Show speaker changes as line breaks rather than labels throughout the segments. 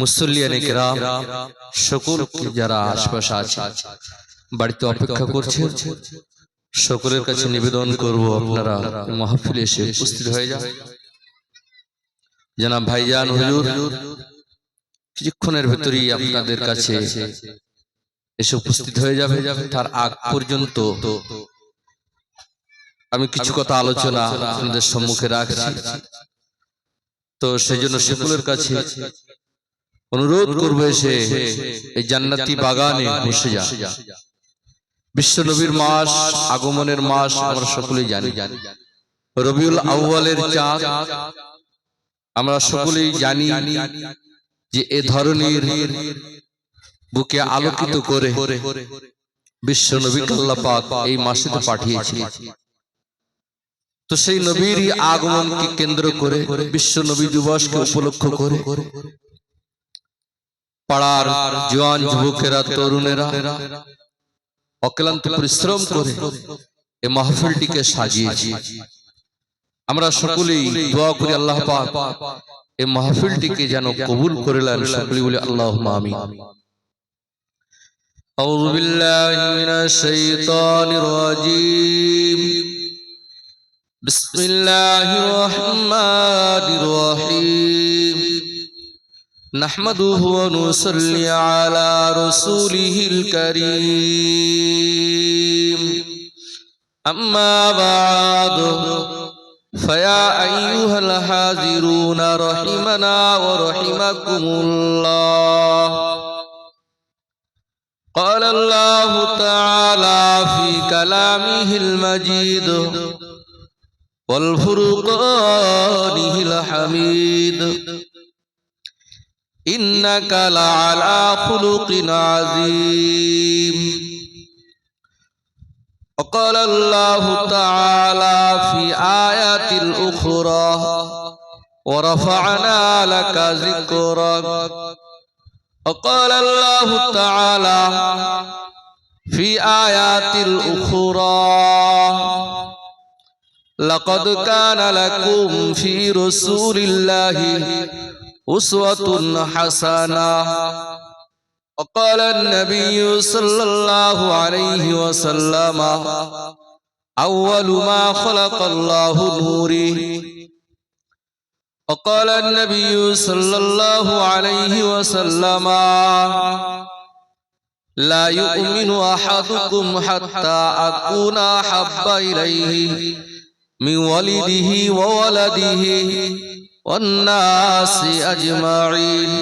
মুসল্লিয়ানে কেরাম সকল যারা আশপাশে আছে বাড়িতে অপেক্ষা করছে সকলের কাছে নিবেদন করব আপনারা মাহফিলে এসে উপস্থিত হয়ে যান। জনাব ভাইজান হুজুর কিছুক্ষণের ভেতরেই আপনাদের কাছে এসে উপস্থিত হয়ে যাবে। তার আগ পর্যন্ত আমি কিছু কথা আলোচনা আপনাদের সম্মুখে রাখছি, তো সেই জন্য সকলের কাছে অনুরোধ করবো এসে এই জান্নাতি বাগানে বসে যান। বিশ্ব নবীর মাস, আগমনের মাস আমরা সকলেই জানি। রবিউল আউয়ালের চাঁদ আমরা সকলেই জানি যে এ ধরনের বুকে আলোকিত করে বিশ্ব নবীকে আল্লাহ পাক এই মাসে পাঠিয়েছেন। তো সেই নবীর আগমনকে কেন্দ্র করে বিশ্ব নবী দিবসকে উপলক্ষ করে পাড়ার জওয়ান যুবকেরা, তরুণেরা অক্লান্ত পরিশ্রম করে এই মাহফিলটিকে সাজিয়েছি। আমরা সকলেই দোয়া করি আল্লাহ পাক এই মাহফিলটিকে যেন কবুল করে নেন। সকলেই বলি আল্লাহুম্মা আমিন। আউযু বিল্লাহি মিনাশ শাইতানির রাজীম। বিসমিল্লাহির রহমানির রহিম। نحمده ونصلي على رسوله الكريم، أما بعد فيا أيها الحاضرون رحمنا ورحمكم الله. قال الله تعالى في كلامه المجيد والفرقانه الحميد: إنك لعلى خلق عظيم. وقال الله تعالى في آيات أخرى: ورفعنا لك ذكرك. وقال الله تعالى في آيات أخرى: لقد كان لكم في رسول الله أسوة حسنة. وقال النبي صلى الله عليه وسلم: أول ما خلق الله نوري. وقال النبي صلى الله عليه وسلم: لا يؤمن أحدكم حتى أكون أحب إليه من والده وولده والناس أجمعين.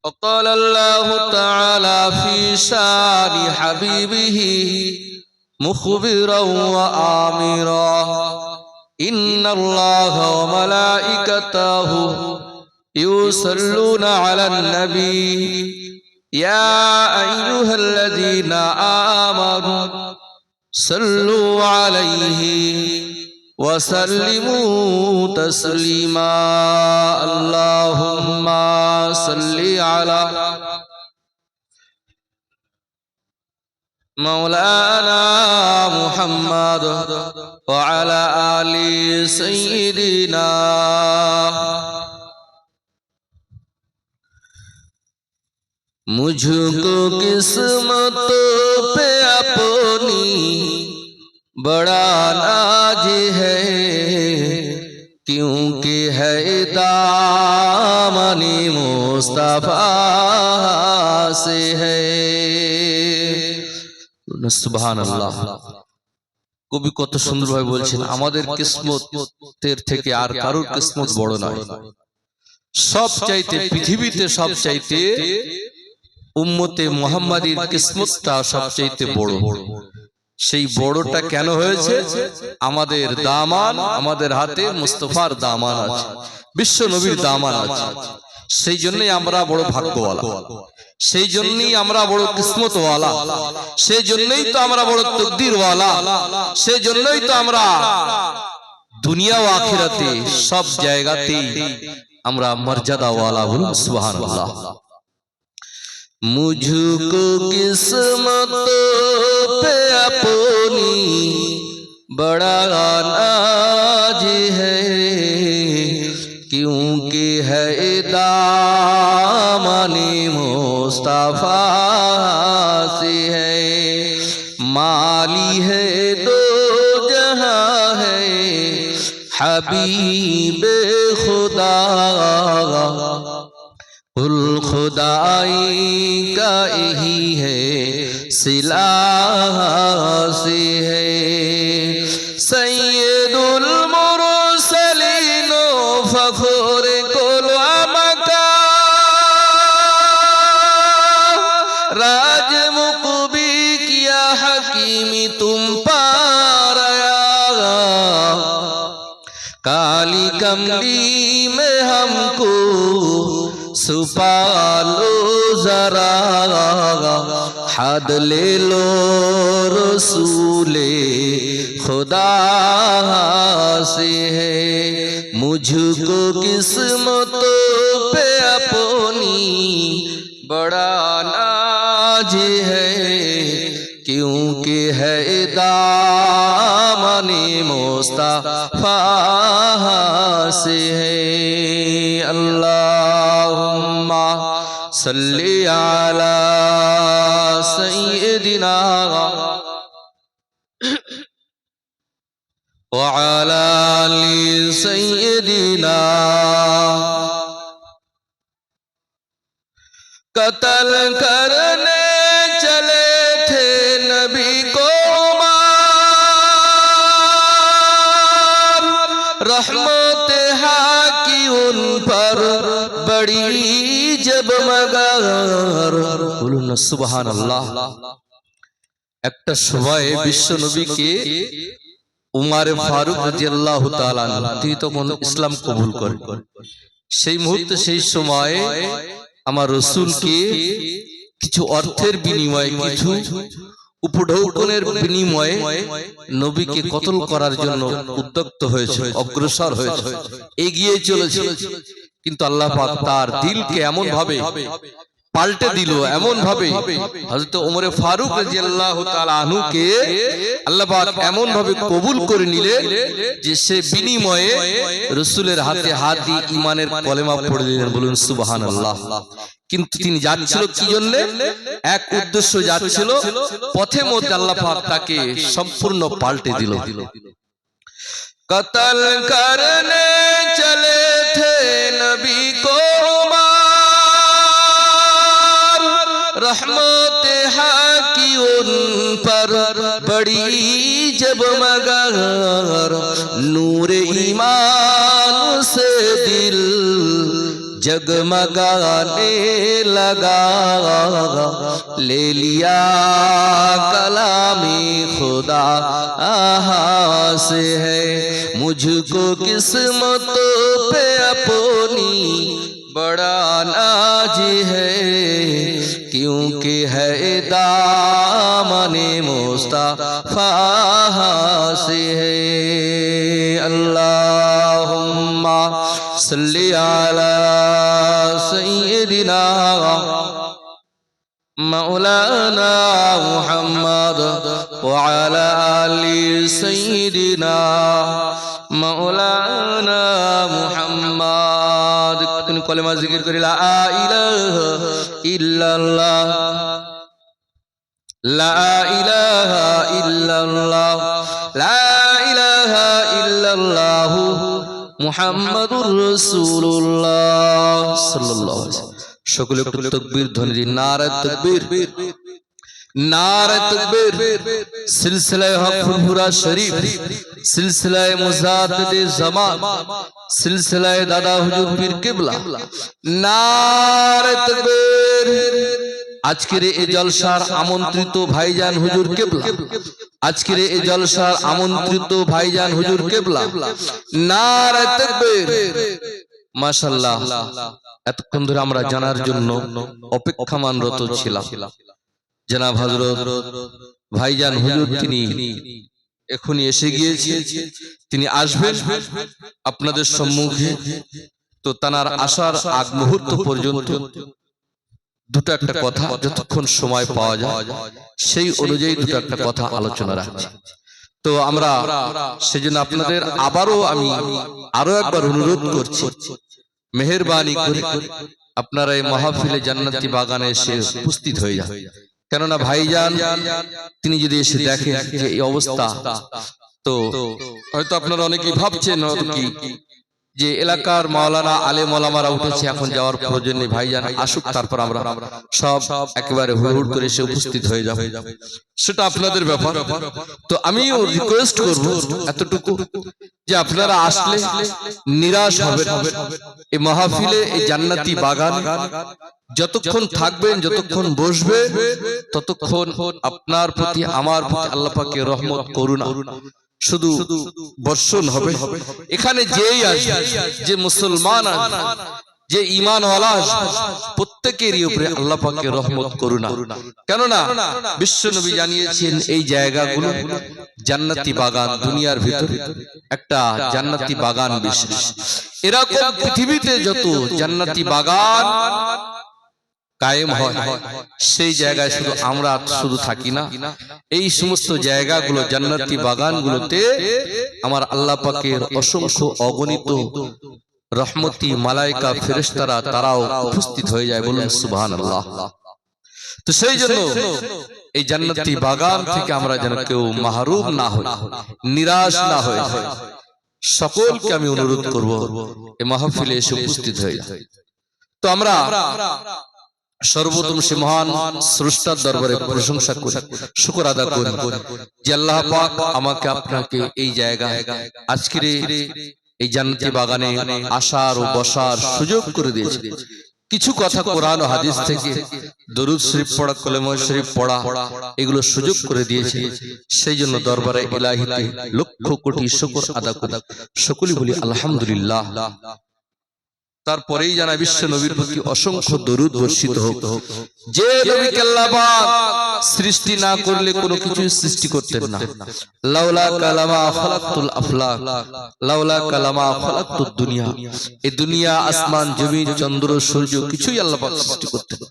وقال الله تعالى في شان حبيبه مخبرا وآمرا: إن الله وملائكته يصلون على النبي يا أيها الذين آمنوا صلوا عليه وسلموا تسليما. اللهم صل على مولانا محمد وعلى آل سيدنا. मुझको किस्मत पे अपनी बड़ा नाज है, क्योंकि है दामनी मुस्तफा से है। সুবহানাল্লাহ। কবি কত সুন্দরভাবে বলছেন, আমাদের কিসমতের থেকে আর কারোর কিসমত বড় নয়। সব চাইতে পৃথিবীতে সব চাইতে উম্মতে মুহাম্মাদীর কিসমতটা সবচাইতে বড়। সেই বড়টা কেন হয়েছে? আমাদের দামান, আমাদের হাতে মুস্তাফার দামান আছে, বিশ্ব নবীর দামান আছে। সেই জন্যই আমরা বড় ভাগ্যওয়ালা, সেই জন্যই আমরা বড় কিসমতওয়ালা, সেই জন্যই তো আমরা বড় তকদিরওয়ালা, সেই জন্যই তো আমরা দুনিয়া ও আখিরাতে সব জায়গাতেই আমরা মর্যাদাওয়ালা। বলুন সুবহানাল্লাহ। मुझको किस्मत पे अपनी बड़ा नाज है, क्योंकि है दामनी दामने मुस्तफा से है। माली है दो जहां है हबीब खुदा, कुल खुदाई का यही है सिला से है। सैयदुल मुरसलीन फखुर कुल अमका, राज मुकबी किया हकीमी तुम पारया। काली कमली में हमको सुपालो जरा, हद ले लो रसूले खुदा से है। मुझको किस्मतों पे अपनी बड़ा नाज है, क्योंकि है दामने मुस्तफा से है। अल्लाहुम्मा सल्ली अला सय्यदिना व अला आलि सय्यदिना। कत्ल करने चले थे नबी को मार, रहमत की उन पर बड़ी जगमगार। बोलुन ना सुबहान अल्लाह। একটা সময় বিশ্ব নবীকে উমর ফারুক রাদিয়াল্লাহু তাআলা তিনি তখন ইসলাম কবুল করেন। সেই মুহূর্তে সেই সময় আমার রাসূলকে কিছু অর্থের বিনিময়ে, কিছু উপঢৌকনের বিনিময়ে নবীকে কতল করার জন্য উদ্যত হয়েছে, অগ্রসর হয়েছে, এগিয়ে চলেছে। কিন্তু আল্লাহ পাক তার দিলকে এমন ভাবে পাল্টে দিল, এমন ভাবে হযরত ওমর ফারুক রাদিয়াল্লাহু তাআলা আনহুকে আল্লাহ পাক এমন ভাবে কবুল করে নিলেন যে সে বিনিময়ে রাসূলের হাতে হাত দিয়ে ঈমানের কলেমা পড়ে দিলেন। বলুন সুবহানাল্লাহ। কিন্তু তিনি যাচ্ছিল কি জন্য? এক উদ্দেশ্য যাচ্ছিল, পথে মধ্যে আল্লাহ পাক তাকে সম্পূর্ণ পাল্টে দিল। কতল করনে চলে থে নবী কো মার, रहमत की उन पर बड़ी जगमगार। नूर ईमान से दिल जगमगाने लगा, ले लिया कलामी खुदा से है। मुझको किस्मत पे अपनी बड़ा नाज है, क्योंकि है दामने मुस्तफा से है। अल्लाहुम्मा सल्ली अला सय्यदिना मौलाना मुहम्मद व अला आलि सय्यदिना मौलाना मुहम्मद। कलेमा जिक्र करी ला इलाहा इल्लल्लाह, ला इलाहा इल्लल्लाह, ला इलाहा इल्लल्लाह मुहम्मदुर রাসূলুল্লাহ সাল্লাল্লাহু আলাইহি ওয়াসাল্লাম। সকলে একটু তাকবীর ধ্বনি দিন। নারে তাকবীর, नारे तकबीर। सिलसिला हक फुरफुरा शरीफ, सिलसिला मुजाद्दिद ज़मान, सिलसिला दादा हुजूर पीर किबला। नारे तकबीर। আজকের এই জলসার আমন্ত্রিত ভাইজান হুজুর কিবলা, আজকের এই জলসার আমন্ত্রিত ভাইজান হুজুর কিবলা। নারে তাকবীর। মাশাআল্লাহ, এতক্ষণ ধরে আমরা জানার জন্য অপেক্ষামানরত ছিলাম। জনাব হযরত ভাইজান হুজুর তিনি এখনই এসে গিয়েছে, তিনি আসবেন আপনাদের সম্মুখে। তো তানার আসার আগ মুহূর্ত পর্যন্ত দুটো একটা কথা যতক্ষণ সময় পাওয়া যায় সেই অনুযায়ী দুটো একটা কথা আলোচনা রাখছি। তো আমরা সেজন্য আপনাদের আবারও আমি আরো একবার অনুরোধ করছি, মেহেরবানি করে আপনারা এই মাহফিলে জান্নাতি বাগানে এসে উপস্থিত হয়ে যান। কেননা ভাইজান তিনি যদি এসে দেখেন যে এই অবস্থা, তো হয়তো আপনারা অনেকেই ভাবছেন কি যে এলাকার মাওলানা আলেম ওলামারা উঠেছে, এখন যাওয়ার প্রয়োজন নেই, ভাইজান আসুক, তারপর আমরা সব একেবারে হুড় করে এসে উপস্থিত হয়ে যাব, সেটা আপনাদের ব্যাপার। তো আমিও রিকোয়েস্ট করব এতটুকু যে আপনারা আসলে নিরাশ হবেন। এই মাহফিলে, এই জান্নাতি বাগান যতক্ষণ থাকবেন, যতক্ষণ বসবেন, ততক্ষণ আপনার প্রতি আমার প্রতি আল্লাহ পাকের রহমত করুণা শুধু বর্ষণ হবে। এখানে যেই আসবে, যে মুসলমান আসবে, যে ঈমানওয়ালা আসবে, প্রত্যেকেরই উপরে আল্লাহ পাকের রহমত করুণা। কেননা বিশ্বনবী জানিয়েছেন এই জায়গাগুলো জান্নাতি বাগান, দুনিয়ার ভিতরে একটা জান্নাতি বাগান বিশেষ। এরকম পৃথিবীতে যত জান্নাতি বাগান কায়েম হয়, সেই জায়গায় শুধু আমরা শুধু থাকি না, এই সমস্ত জায়গাগুলো জান্নাতি বাগানগুলোতে আমার আল্লাহ পাকের অসংখ্য অগণিত রহমতি মালায়েকা ফেরেশতারা তারাও উপস্থিত হয়ে যায়। বলুন সুবহানাল্লাহ। তো সেই জন্য এই জান্নাতি বাগান থেকে আমরা যেন কেউ মাহরুম না হই, নিরাশ না হয়ে যায়, সকলকে আমি অনুরোধ করব এই মাহফিলে এসে উপস্থিত হয়ে যায়। তো আমরা সর্বপ্রথম সে মহান স্রষ্টার দরবারে প্রশংসা করি, শুকর আদা করি যে আল্লাহ পাক আমাকে আপনাকে এই জায়গায় আজকের এই জান্নাতি বাগানে আসার ও বসার সুযোগ করে দিয়েছে। কিছু কথা কোরআন ও হাদিস থেকে দরুদ শরীফ পড়া, কলেমা শরীফ পড়া, এগুলো সুযোগ করে দিয়েছে। সেই জন্য দরবারে ইলাহিতে লক্ষ কোটি শুকর আদা করি, সকলেই বলি আলহামদুলিল্লাহ। তারপরেই জানা বিশ্ব নবীর প্রতি অসংখ্য দরুদ বর্ষিত হোক। যে নবীকে আল্লাহ পাক সৃষ্টি না করলে কোনো কিছু সৃষ্টি করতেন না। লাউলা কালামা খালাকতুল আফলাক, লাউলা কালামা খালাকতুদ দুনিয়া, এই দুনিয়া, আসমান, জমিন, চন্দ্র, সূর্য কিছুই আল্লাহ পাক সৃষ্টি করতেন না।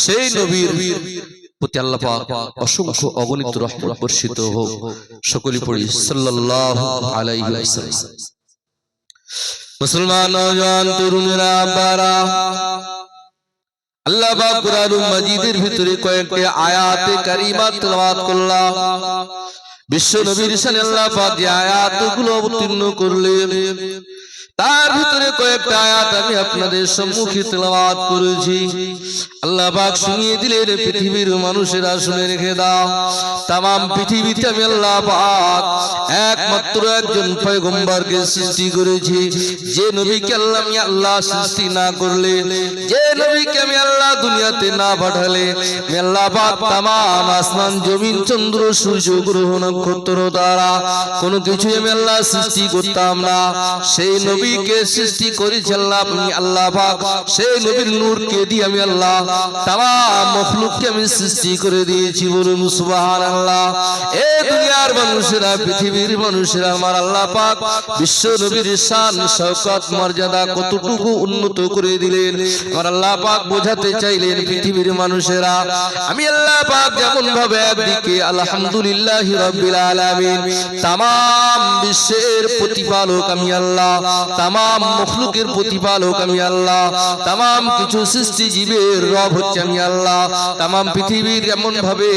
সেই নবীর প্রতি আল্লাহ পাক অসংখ্য অগণিত রহমত বর্ষিত হোক। সকলেই পড়ি সাল্লাল্লাহু আলাইহি ওয়াসাল্লাম। মুসলমান নওজওয়ান তরুণেরা, আব্বারা, আল্লাহ পাক কুরআনুল মাজিদের ভিতরে কয়েকটি আয়াতে কারিমা তেলাওয়াত করলাম। বিশ্ব নবীর শানে আল্লাহ পাক যে আয়াতগুলো অবতীর্ণ করলেন, তার ভিতরে কয়েকটা আয়াত আমি আপনাদের সম্মুখে তেলাওয়াত করেছি। আল্লাহ পাক শুনিয়ে দিলেন, পৃথিবীর মানুষেরা শুনে রেখে দাও, তামাম পৃথিবীতে আমি আল্লাহ পাক একমাত্র একজন পয়গম্বরকে সৃষ্টি করেছি। যে নবীকে আল্লাহ সৃষ্টি না করলে, যে নবীকে আমি আল্লাহ দুনিয়াতে না পাঠালে, আমি আল্লাহ পাক তামাম আসমান, জমিন, চন্দ্র, সূর্য, গ্রহ, নক্ষত্র, তারা কোনো কিছুই আমি আল্লাহ সৃষ্টি করতাম না। সেই নবীকে সৃষ্টি করেছি আল্লাহ, আমি আল্লাহ পাক সেই নবীর নূরকে দিয়ে আমি আল্লাহ তামাম মখলুককে আমি সৃষ্টি করে দিয়েছি। বলুন সুবহানাল্লাহ। এই দুনিয়ার মানুষেরা, পৃথিবীর মানুষেরা আমার আল্লাহ পাক বিশ্ব নবীর শান, শওকত, মর্যাদা কতটুকু উন্নত করে দিলেন আমার আল্লাহ পাক বোঝাতে চাইলেন। পৃথিবীর মানুষেরা আমি আল্লাহ পাক যেমন ভাবে একদিকে আলহামদুলিল্লাহি রাব্বিল আলামিন, তামাম বিশ্বের প্রতিপালক আমি আল্লাহ, তামাম মখলুকের প্রতিপালক আমি আল্লাহ, তামাম কিছু সৃষ্টি জীবের রব হচ্ছে আমি আল্লাহ, তামাম পৃথিবীর এমন ভাবে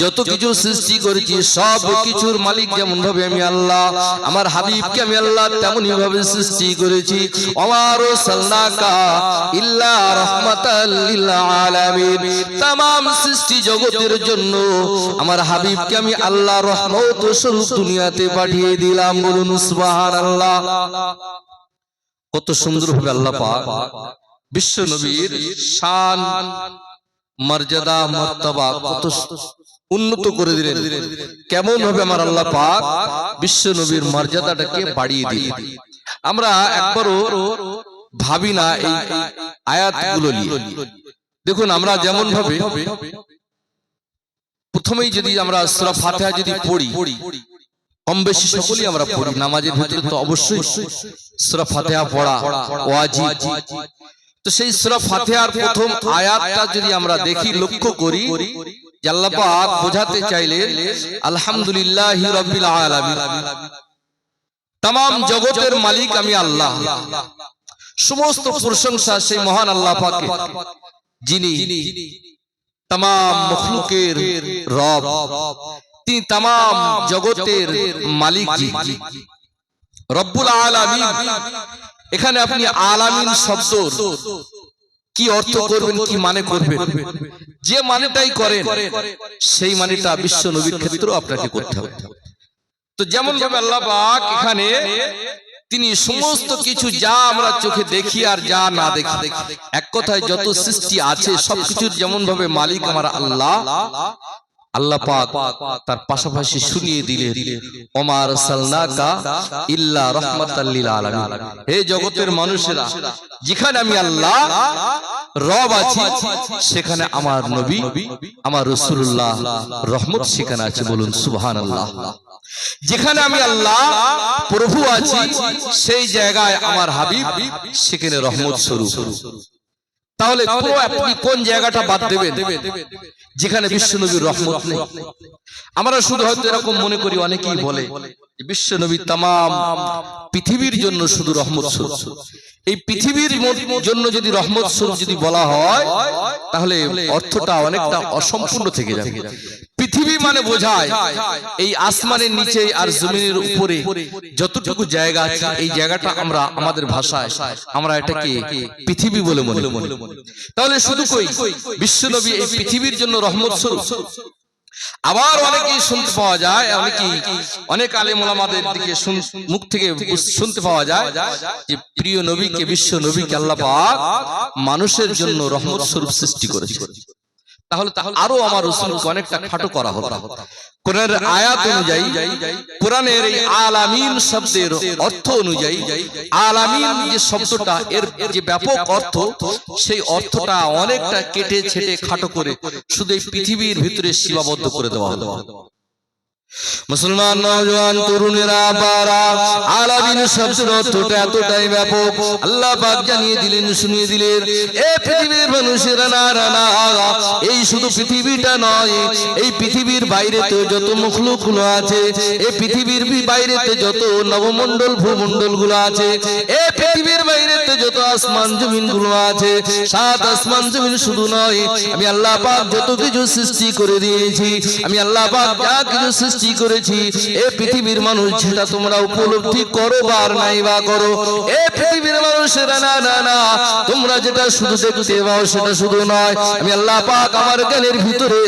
যত কিছু সৃষ্টি করেছি সব কিছুর মালিক যেমন ভাবে আমি আল্লাহ, আমার হাবিবকে আমি আল্লাহ তেমনই ভাবে সৃষ্টি করেছি। আমার সাল্লাকা ইল্লা রাহমাতাল লিল আলামিন, তামাম সৃষ্টি জগতের জন্য আমার হাবিবকে আমি আল্লাহ রহমত স্বরূপ দুনিয়াতে পাঠিয়ে দিলাম। বলুন সুবহানাল্লাহ। কত সুন্দর ভাবে আল্লাহ পাক বিশ্ব নবীর শান, মর্যাদা, মর্তবা কত উন্নত করে দিলেন। কেমন ভাবে আমার আল্লাহ পাক বিশ্ব নবীর মর্যাদাটাকে বাড়িয়ে দিলেন। আমরা একবারও ভাবি না এই আয়াতগুলো নিয়ে। দেখুন, আমরা যেমন ভাবে প্রথমেই যদি আমরা সূরা ফাতিহা যদি পড়ি, কম বেশি সকলেই আমরা পড়ি, নামাজের ভিতরে তো অবশ্যই সূরা ফাতিহা পড়া ওয়াজিব। তো সেই সূরা ফাতিহার প্রথম আয়াতটা যদি আমরা দেখি, লক্ষ্য করি, যে আল্লাহ পাক বোঝাতে চাইলেন আলহামদুলিল্লাহি রাব্বিল আলামিন, তামাম জগতের মালিক আমি আল্লাহ, সমস্ত প্রশংসা সেই মহান আল্লাহ পাকের, যিনি तमाम মখলুকের রব, তিনি तमाम জগতের মালিক জি, রব্বুল আলামিন। এখানে আপনি আলামিন শব্দর কি অর্থ করবেন, কি মানে করবেন, যে মানেটাই করেন সেই মানেটা বিশ্ব নবীর ক্ষেত্রেও আপনাকে করতে হবে। তো যেমন ভাবে আল্লাহ পাক এখানে তিনি সমস্ত কিছু যা আমরা চোখে দেখি আর যা না দেখি, এক কথায় যত সৃষ্টি আছে সবকিছুর যেমন ভাবে মালিক আমার আল্লাহ, আল্লাহ পাক তার পাশাপাশি শুনিয়ে দিলেন ওমা আরসালনাকা ইল্লা রাহমাতাল লিল আলামিন। হে জগতের মানুষেরা, যেখানে আমি আল্লাহ রব আছি সেখানে আমার নবী আমার রাসূলুল্লাহ রহমত সেখানে আছে, বলুন সুবহানাল্লাহ। যেখানে আমি আল্লাহ প্রভু আছি সেই জায়গায় আমার হাবিব সেখানে রহমত স্বরূপ। তাহলে আপনি কোন জায়গাটা বাদ দেবেন যেখানে বিশ্বনবীর রহমত নেই? আমরা শুধু হয়তো এরকম মনে করি, অনেকেই বলে বিশ্বনবী तमाम পৃথিবীর জন্য শুধু রহমত স্বরূপ। এই পৃথিবীর জন্য যদি রহমত স্বরূপ যদি বলা হয় তাহলে অর্থটা অনেকটা অসম্পূর্ণ থেকে যাবে। পৃথিবী মানে বোঝায় এই আসমানের নিচে আর জমিনের উপরে যতটুকু জায়গা আছে, এই জায়গাটা আমরা আমাদের ভাষায় আমরা এটাকে পৃথিবী বলে মনে করি। তাহলে শুধু কই বিশ্বনবী এই পৃথিবীর জন্য রহমত স্বরূপ? আবার অনেকেই শুনতে পাওয়া যায়, অনেক আলেম ওলামাদের দিকে মুখ থেকে শুনতে পাওয়া যায় যে প্রিয় নবীকে বিশ্ব নবীকে আল্লাহ পাক মানুষের জন্য রহমত স্বরূপ সৃষ্টি করেছে। তাহলে আরো আমার রাসূলকে অনেকটা খাটো করা হলো। কোরআনের আয়াত অনুযায়ী, কোরআনের এই আলামিন শব্দের অর্থ অনুযায়ী, আলামিন যে শব্দটা এর যে ব্যাপক অর্থ, সেই অর্থটা অনেকটা কেটে ছেটে খাটো করে শুধু এই পৃথিবীর ভিতরে সীমাবদ্ধ করে দেওয়া হলো। মুসলমান নওজওয়ান তরুণেরা বারা, আলামিন শব্দের অর্থটা এতটাই ব্যাপক আল্লাহ পাক জানিয়ে দিলেন, শুনিয়ে দিলেন, এই পৃথিবীর মানুষেরা না না, এই শুধু পৃথিবীটা নয়, এই পৃথিবীর বাইরেতে যত মখলুকগুলো আছে, এই পৃথিবীর বাইরেতে যত নবমণ্ডল ভূমণ্ডলগুলো আছে, এই পৃথিবীর বাইরেতে যত আসমান জমিনগুলো আছে, সাত আসমান জমিন শুধু নয়, আমি আল্লাহ পাক যত কিছু সৃষ্টি করে দিয়েছি, আমি আল্লাহ পাক যা কিছু সৃষ্টি করেছি, এই পৃথিবীর মানুষ যেটা তোমরা উপলব্ধি করো বা নাই বা করো, এই পৃথিবীর মানুষেরা না না না, তোমরা যেটা শুধু দেখতে পাও সেটা শুধু নয়, আমি আল্লাহ পাক আমার জ্ঞানের ভিতরে,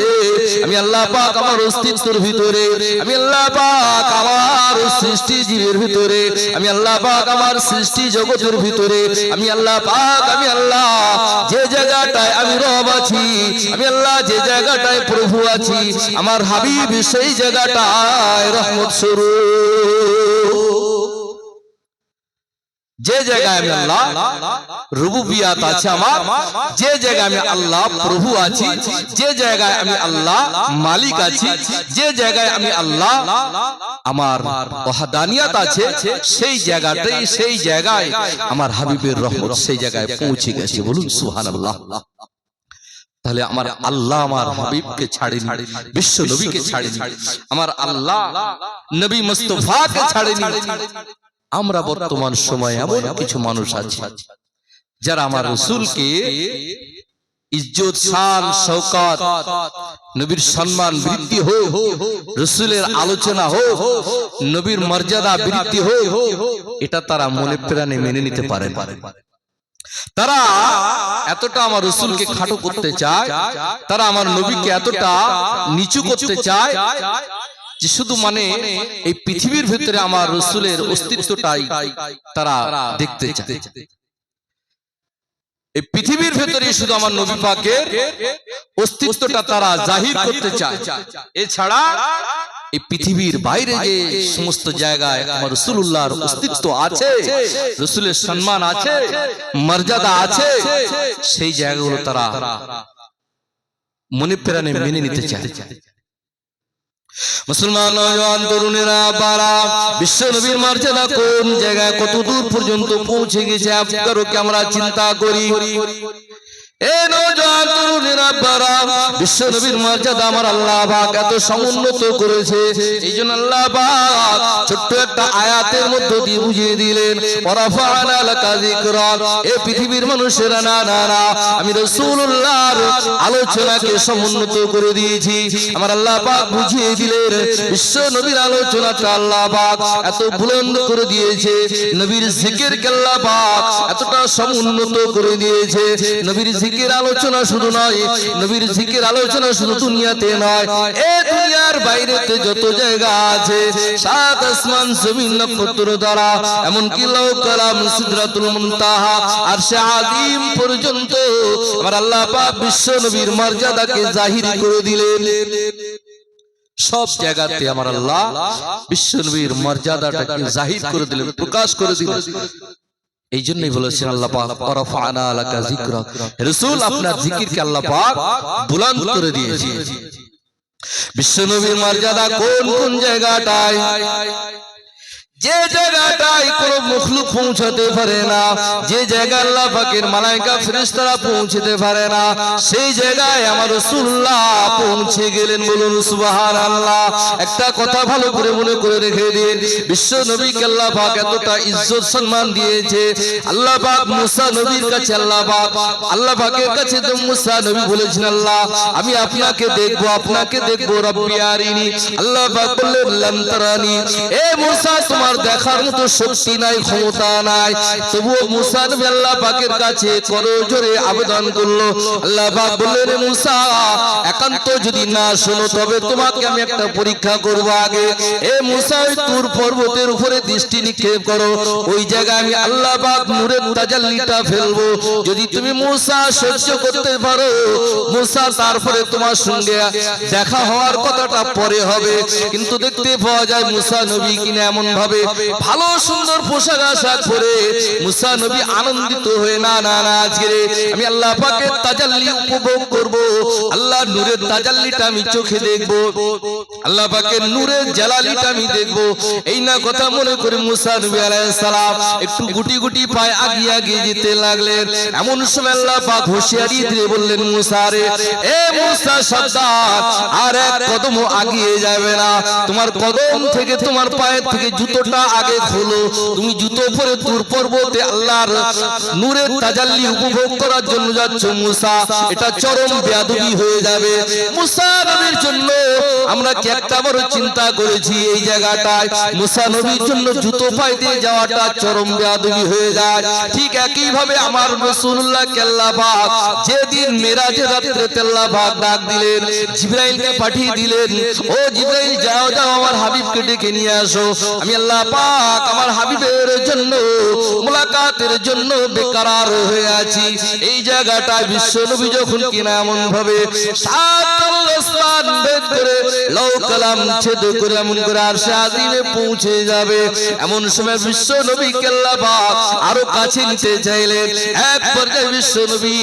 আমি আল্লাহ পাক আমার অস্তিত্বের ভিতরে, আমি আল্লাহ পাক আমার সৃষ্টি জীবের ভিতরে, আমি আল্লাহ পাক আমার সৃষ্টি জগতের ভিতরে, আমি আল্লাহ পাক, আমি আল্লাহ যে জায়গাটায় আমি রব আছি, আমি আল্লাহ যে জায়গাটায় প্রভু আছি, আমার হাবিব সেই জায়গাটায় রহমত স্বরূপ। যে জায়গায় আমি আল্লাহ রুবুবিয়াত আছে আমার, যে জায়গায় আমি আল্লাহ প্রভু আছি, যে জায়গায় আমি আল্লাহ মালিক আছি, যে জায়গায় আমি আল্লাহ আমার ওয়াহদানিয়াত আছে, সেই জায়গাটাই, সেই জায়গায় আমার হাবিবের রহমত সেই জায়গায় পৌঁছে গেছে, বলুন সুবহানাল্লাহ। তাহলে আমার আল্লাহ আমার হাবিবকে ছাড়েনি, বিশ্ব নবীকে ছাড়েনি, আমার আল্লাহ নবী মুস্তাফাকে ছাড়েনি। আমরা বর্তমান সময়ে এমন কিছু মানুষ আছে যারা আমার রাসূলকে ইজ্জত শান শওকত, নবীর সম্মান বৃদ্ধি হোক, রাসূলের আলোচনা হোক, নবীর মর্যাদা বৃদ্ধি হোক, এটা তারা মনে প্রাণে মেনে নিতে পারে না। তারা এতটা আমার রাসূলকে খাটো করতে চায়, তারা আমার নবীকে এতটা নিচু করতে চায় যে শুধু মানে এই পৃথিবীর ভিতরে আমার রাসূলের অস্তিত্বটাই তারা দেখতে চায়, এই পৃথিবীর ভিতরে শুধু আমার নবী পাকের অস্তিত্বটা তারা জাহির করতে চায়। এছাড়া এই পৃথিবীর বাইরে যে সমস্ত জায়গায় আমার রাসূলুল্লাহর অস্তিত্ব আছে, রাসূলের সম্মান আছে, মর্যাদা আছে, সেই জায়গাগুলো তারা মনে প্রাণে মেনে নিতে চায়। মুসলমান নওজওয়ান তরুণেরা বারা, বিশ্ব নবীর মর্যাদা কোন জায়গায় কত দূর পর্যন্ত পৌঁছে গেছে আপনারও কি আমরা চিন্তা করি? এ নওজোয়ান তরুণেরা বারা, বিশ্ব নবীর মর্যাদা আমার আল্লাহ পাক এত সমুন্নত করেছে। এইজন্য আল্লাহ পাক ছোট্ট একটা আয়াতের মধ্যে দিয়ে বুঝিয়ে দিলেন, ওয়ারাফা'না লাকা যিকরাক। এ পৃথিবীর মানুষেরা, না না না, আমি রাসূলুল্লাহর আলোচনাকে সমুন্নত করে দিয়েছি। আমার আল্লাহ পাক বুঝিয়ে দিলেন, বিশ্ব নবীর আলোচনাটা আল্লাহ পাক এত বুলন্দ করে দিয়েছে। নবীর জিকিরকে আল্লাহ পাক এতটা সমুন্নত করে দিয়েছে। নবীর জিকির আলোচনা শুধু নয়, নবীর জিকির আলোচনা শুধু দুনিয়াতে নয়, এই দুনিয়ার বাইরেতে যত জায়গা আছে, সাত আসমান জমিন নক্ষত্র দ্বারা, এমনকি লাউহ কালাম সিদরাতুল মুনতাহা আরশে আযীম পর্যন্ত আমার আল্লাহ পাক বিশ্ব নবীর মর্যাদাকে জাহির করে দিলেন। সব জায়গাতে আমার আল্লাহ বিশ্ব নবীর মর্যাদাটাকে জাহির করে দিলেন, প্রকাশ করে দিলেন। এই জন্যই বলেছেন আল্লাহ পাক, ওয়ারাফা'না লাকা যিকরাক। রাসূল আপনার জিকিরকে আল্লাহ পাক বুলন্দ করে দিয়েছে। বিশ্ব নবীর মর্যাদা কোন কোন জায়গাটায়, যে জায়গাটায় কোন মখলুক পৌঁছাতে পারে না, যে জায়গায় আল্লাহ পাকের মালায়েকা ফেরেশতারা পৌঁছতে পারে না, সেই জায়গায় আমার রাসূলুল্লাহ পৌঁছে গেলেন। বলুন সুবহানাল্লাহ। একটা কথা ভালো করে মনে করে রেখে দিন, বিশ্ব নবীকে আল্লাহ পাক এতটা ইজ্জত সম্মান দিয়েছে। আল্লাহ পাক মুসা নবীর কাছে, আল্লাহ পাকের কাছে তো মুসা নবী বলেছেন, আল্লাহ আমি আপনাকে দেখবো, আপনাকে দেখবো, রব্বি আরিনি। আল্লাহ পাক বললেন, লান তারানি। এ মুসা, তোমার দেখার মতো শক্তি নাই, ক্ষমতা নাই। তবুও মুসা নবী আল্লাহ পাকের কাছে করজোরে আবেদন করলো। আল্লাহ পাক বললেন, মুসা একান্ত যদি না শোনো, তবে তোমাকে আমি একটা পরীক্ষা করব আগে। এ মুসা, ওই তুর পর্বতের উপরে দৃষ্টি নিক্ষেপ করো, ওই জায়গায় আমি আল্লাহ পাক নূরের তাজাল্লিটা ফেলবো। যদি তুমি মুসা সহ্য করতে পারো, মুসা তারপরে তোমার সঙ্গে দেখা হওয়ার কথাটা পরে হবে। কিন্তু দেখতে পাওয়া যায় মুসা নবী কিনা এমন ভাবে ভালো সুন্দর পোশাক আশাক পরে মুসা নবী আনন্দিত হয়ে, না না না, আজকে আমি আল্লাহ পাকের তাজাল্লি উপভোগ করব, আল্লাহ নূরের তাজাল্লিটা আমি চোখে দেখব, আল্লাহ পাকের নূরের জালালিটা আমি দেখব। এই না কথা মনে করে মুসা নবী আলাইহিস সালাম একটু গুটি গুটি পায়ে আগিয়ে আগিয়ে যেতে লাগলেন। এমন সময় আল্লাহ পাক হুঁশিয়ারি দিয়ে বললেন, মুসা রে, এ মুসা সাবধান, আর এক কদম আগিয়ে যাবে না। তোমার কদম থেকে, তোমার পায়ের থেকে জুতোটা আগে খোলো। তুমি জুতো পরে তুর পর্বতে আল্লাহর নূরের তাজাল্লি উপভোগ করার জন্য যাচ্ছ মুসা, এটা চরম বেয়াদবি হয়ে যাবে। মুসা নবীর জন্য আমরা কি একটা বড় চিন্তা করেছি, এই জায়গাটায় মুসা নবীর জন্য জুতো পায়ে দিয়ে যাওয়াটা চরম বেয়াদবি হয়ে যায়। ঠিক একই ভাবে আমার রাসূলুল্লাহকে আল্লাহ পাক যেদিন মেরাজের রাত্রে আল্লাহ পাক ডাক দিলেন, জিবরাইলকে পাঠিয়ে দিলেন, ও জিবরাইল যাও যাও আমার হাবিবকে ডেকে নিয়ে আসো। আমি আল্লাহ পাক আমার হাবিবের জন্য মুলাকাতের জন্য বেকরার হয়ে আছি। এই জায়গাটায় বিশ্ব নবী যখন কিনা এমন ভাবে সাত আসমান ভেদ করে লাউহ কালাম ছেদ করে এমন করে আরশে আযীমে পৌঁছে যাবে, এমন সময় বিশ্ব নবীকে আল্লাহ পাক আরো কাছে নিতে চাইলেন। এক পর্যায়ে বিশ্ব নবী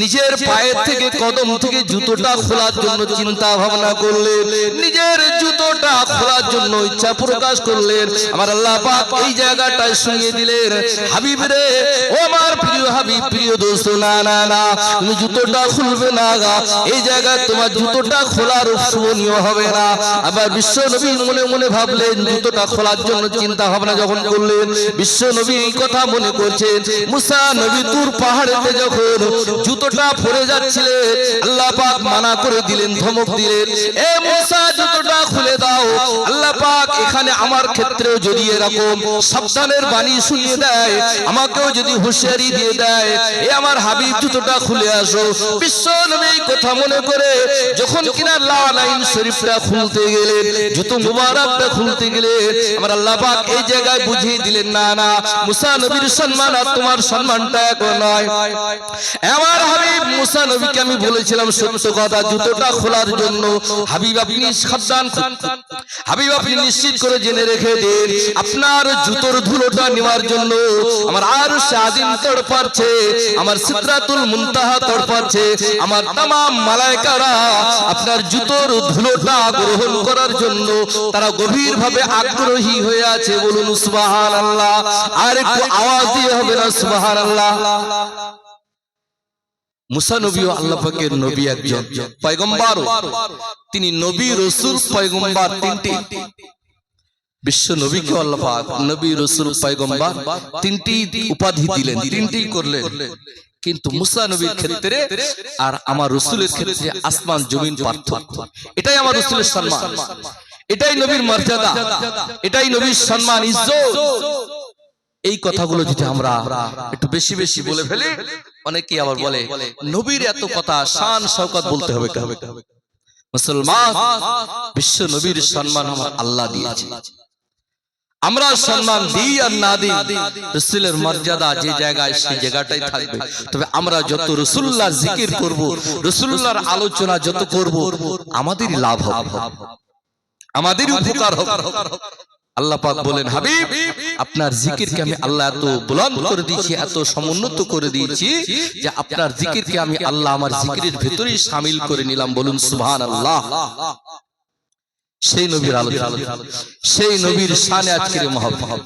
নিজের পায়ের থেকে, কদম থেকে জুতোটা খোলার জন্য চিন্তা ভাবনা করলেন, নিজের জুতোটা খোলার জন্য ইচ্ছা প্রকাশ করলেন। আমার আল্লাহ পাক এই জায়গাটায় শুনিয়ে দিলেন, হাবিব রে, ও আমার প্রিয় হাবিব, প্রিয় দোস্ত, না না না, তুমি জুতোটা খুলবে না, এই জায়গায় তোমার জুতোটা খোলার শুভনীয় হবে না। আবার বিশ্ব নবী মনে মনে ভাবলেন, জুতোটা খোলার জন্য চিন্তা ভাবনা যখন করলেন, বিশ্ব নবী এই কথা মনে করছেন। মুসা নবী তুর পাহাড়েতে যখন জুতোটা পরে যাচ্ছিলেন, আল্লাহ পাক মানা করে দিলেন, ধমক দিলেন, এ মুসা জুতোটা খুলে দাও। আল্লাহ পাক এখানে আমার ক্ষেত্রেও যদি এরকম সাবধানের বাণী শুনিয়ে দেয়, আমাকেও যদি হুঁশিয়ারি দিয়ে দেয়, এ আমার হাবিব জুতোটা খুলে আসো। বিশ্ব নবী কথা মনে করে যখন কিনা লালাইন শরীফটা খুলতে গেলেন, জুতো মুবারকটা খুলতে গেলেন, আমার আল্লাহ পাক এই জায়গায় বুঝিয়ে দিলেন, না না, মুসা নবীর সম্মান আর তোমার সম্মানটা এক নয়। আমার হাবিব মুসা নবীকে আমি বলেছিলাম সত্য কথা, জুতোটা খোলার জন্য। হাবিব আপনি সাবধান, হাবিব আপনি নিশ্চিত করে জেনে রেখে দিন, আপনার জুতোর ধুলোটা নেওয়ার জন্য আমার আরশে আযীম তড়পাচ্ছে, আমার সিদরাতুল মুনতাহা তড়পাচ্ছে, আমার तमाम মালায়েকারা আপনার জুতোর ধুলোটা গ্রহণ করার জন্য তারা গভীর ভাবে আগ্রহী হয়ে আছে। বলুন সুবহানাল্লাহ। আর একটু আওয়াজ দিয়ে হবে না সুবহানাল্লাহ। মুসা নবীও আল্লাহ পাকের নবী, একজন পয়গম্বর। তিনি নবী, রাসূল, পয়গম্বর তিনটি। বিশ্ব নবীকে আল্লাহ পাক নবী, রাসূল, পয়গম্বর তিনটি উপাধি দিলেন, তিনটি করলেন। কিন্তু মুসা নবীর ক্ষেত্রে আর আমার রাসূলের ক্ষেত্রে আসমান জমিন পার্থক্য। এটাই আমার রাসূলের সম্মান, এটাই নবীর মর্যাদা, এটাই নবীর সম্মান, ইজ্জত। এই কথাগুলো যদি আমরা একটু বেশি বেশি বলে ফেলি, অনেকেই আবার বলে নবীর এত কথা শান শওকত বলতে হবে। মুসলমান, বিশ্ব নবীর সম্মান আমার আল্লাহ দিয়েছে। আমরা সম্মান দিই আর না দিই, রাসূলের মর্যাদা যে জায়গায় সেই জায়গাটাই থাকবে। তবে আমরা যত রাসূলুল্লাহর জিকির করব, রাসূলুল্লাহর আলোচনা যত করব, আমাদেরই লাভ হবে, আমাদেরই উপকার হবে। আল্লাহ পাক বলেন, হাবিব আপনার জিকিরকে আমি আল্লাহ এত বুলন্দ করে দিয়েছি, এত সমুন্নত করে দিয়েছি যে আপনার জিকিরকে আমি আল্লাহ আমার জিকিরের ভিতরেই শামিল করে নিলাম। বলুন সুবহানাল্লাহ। সেই নবীর আলোচনা, সেই নবীর শানে আজকের মহব্বত।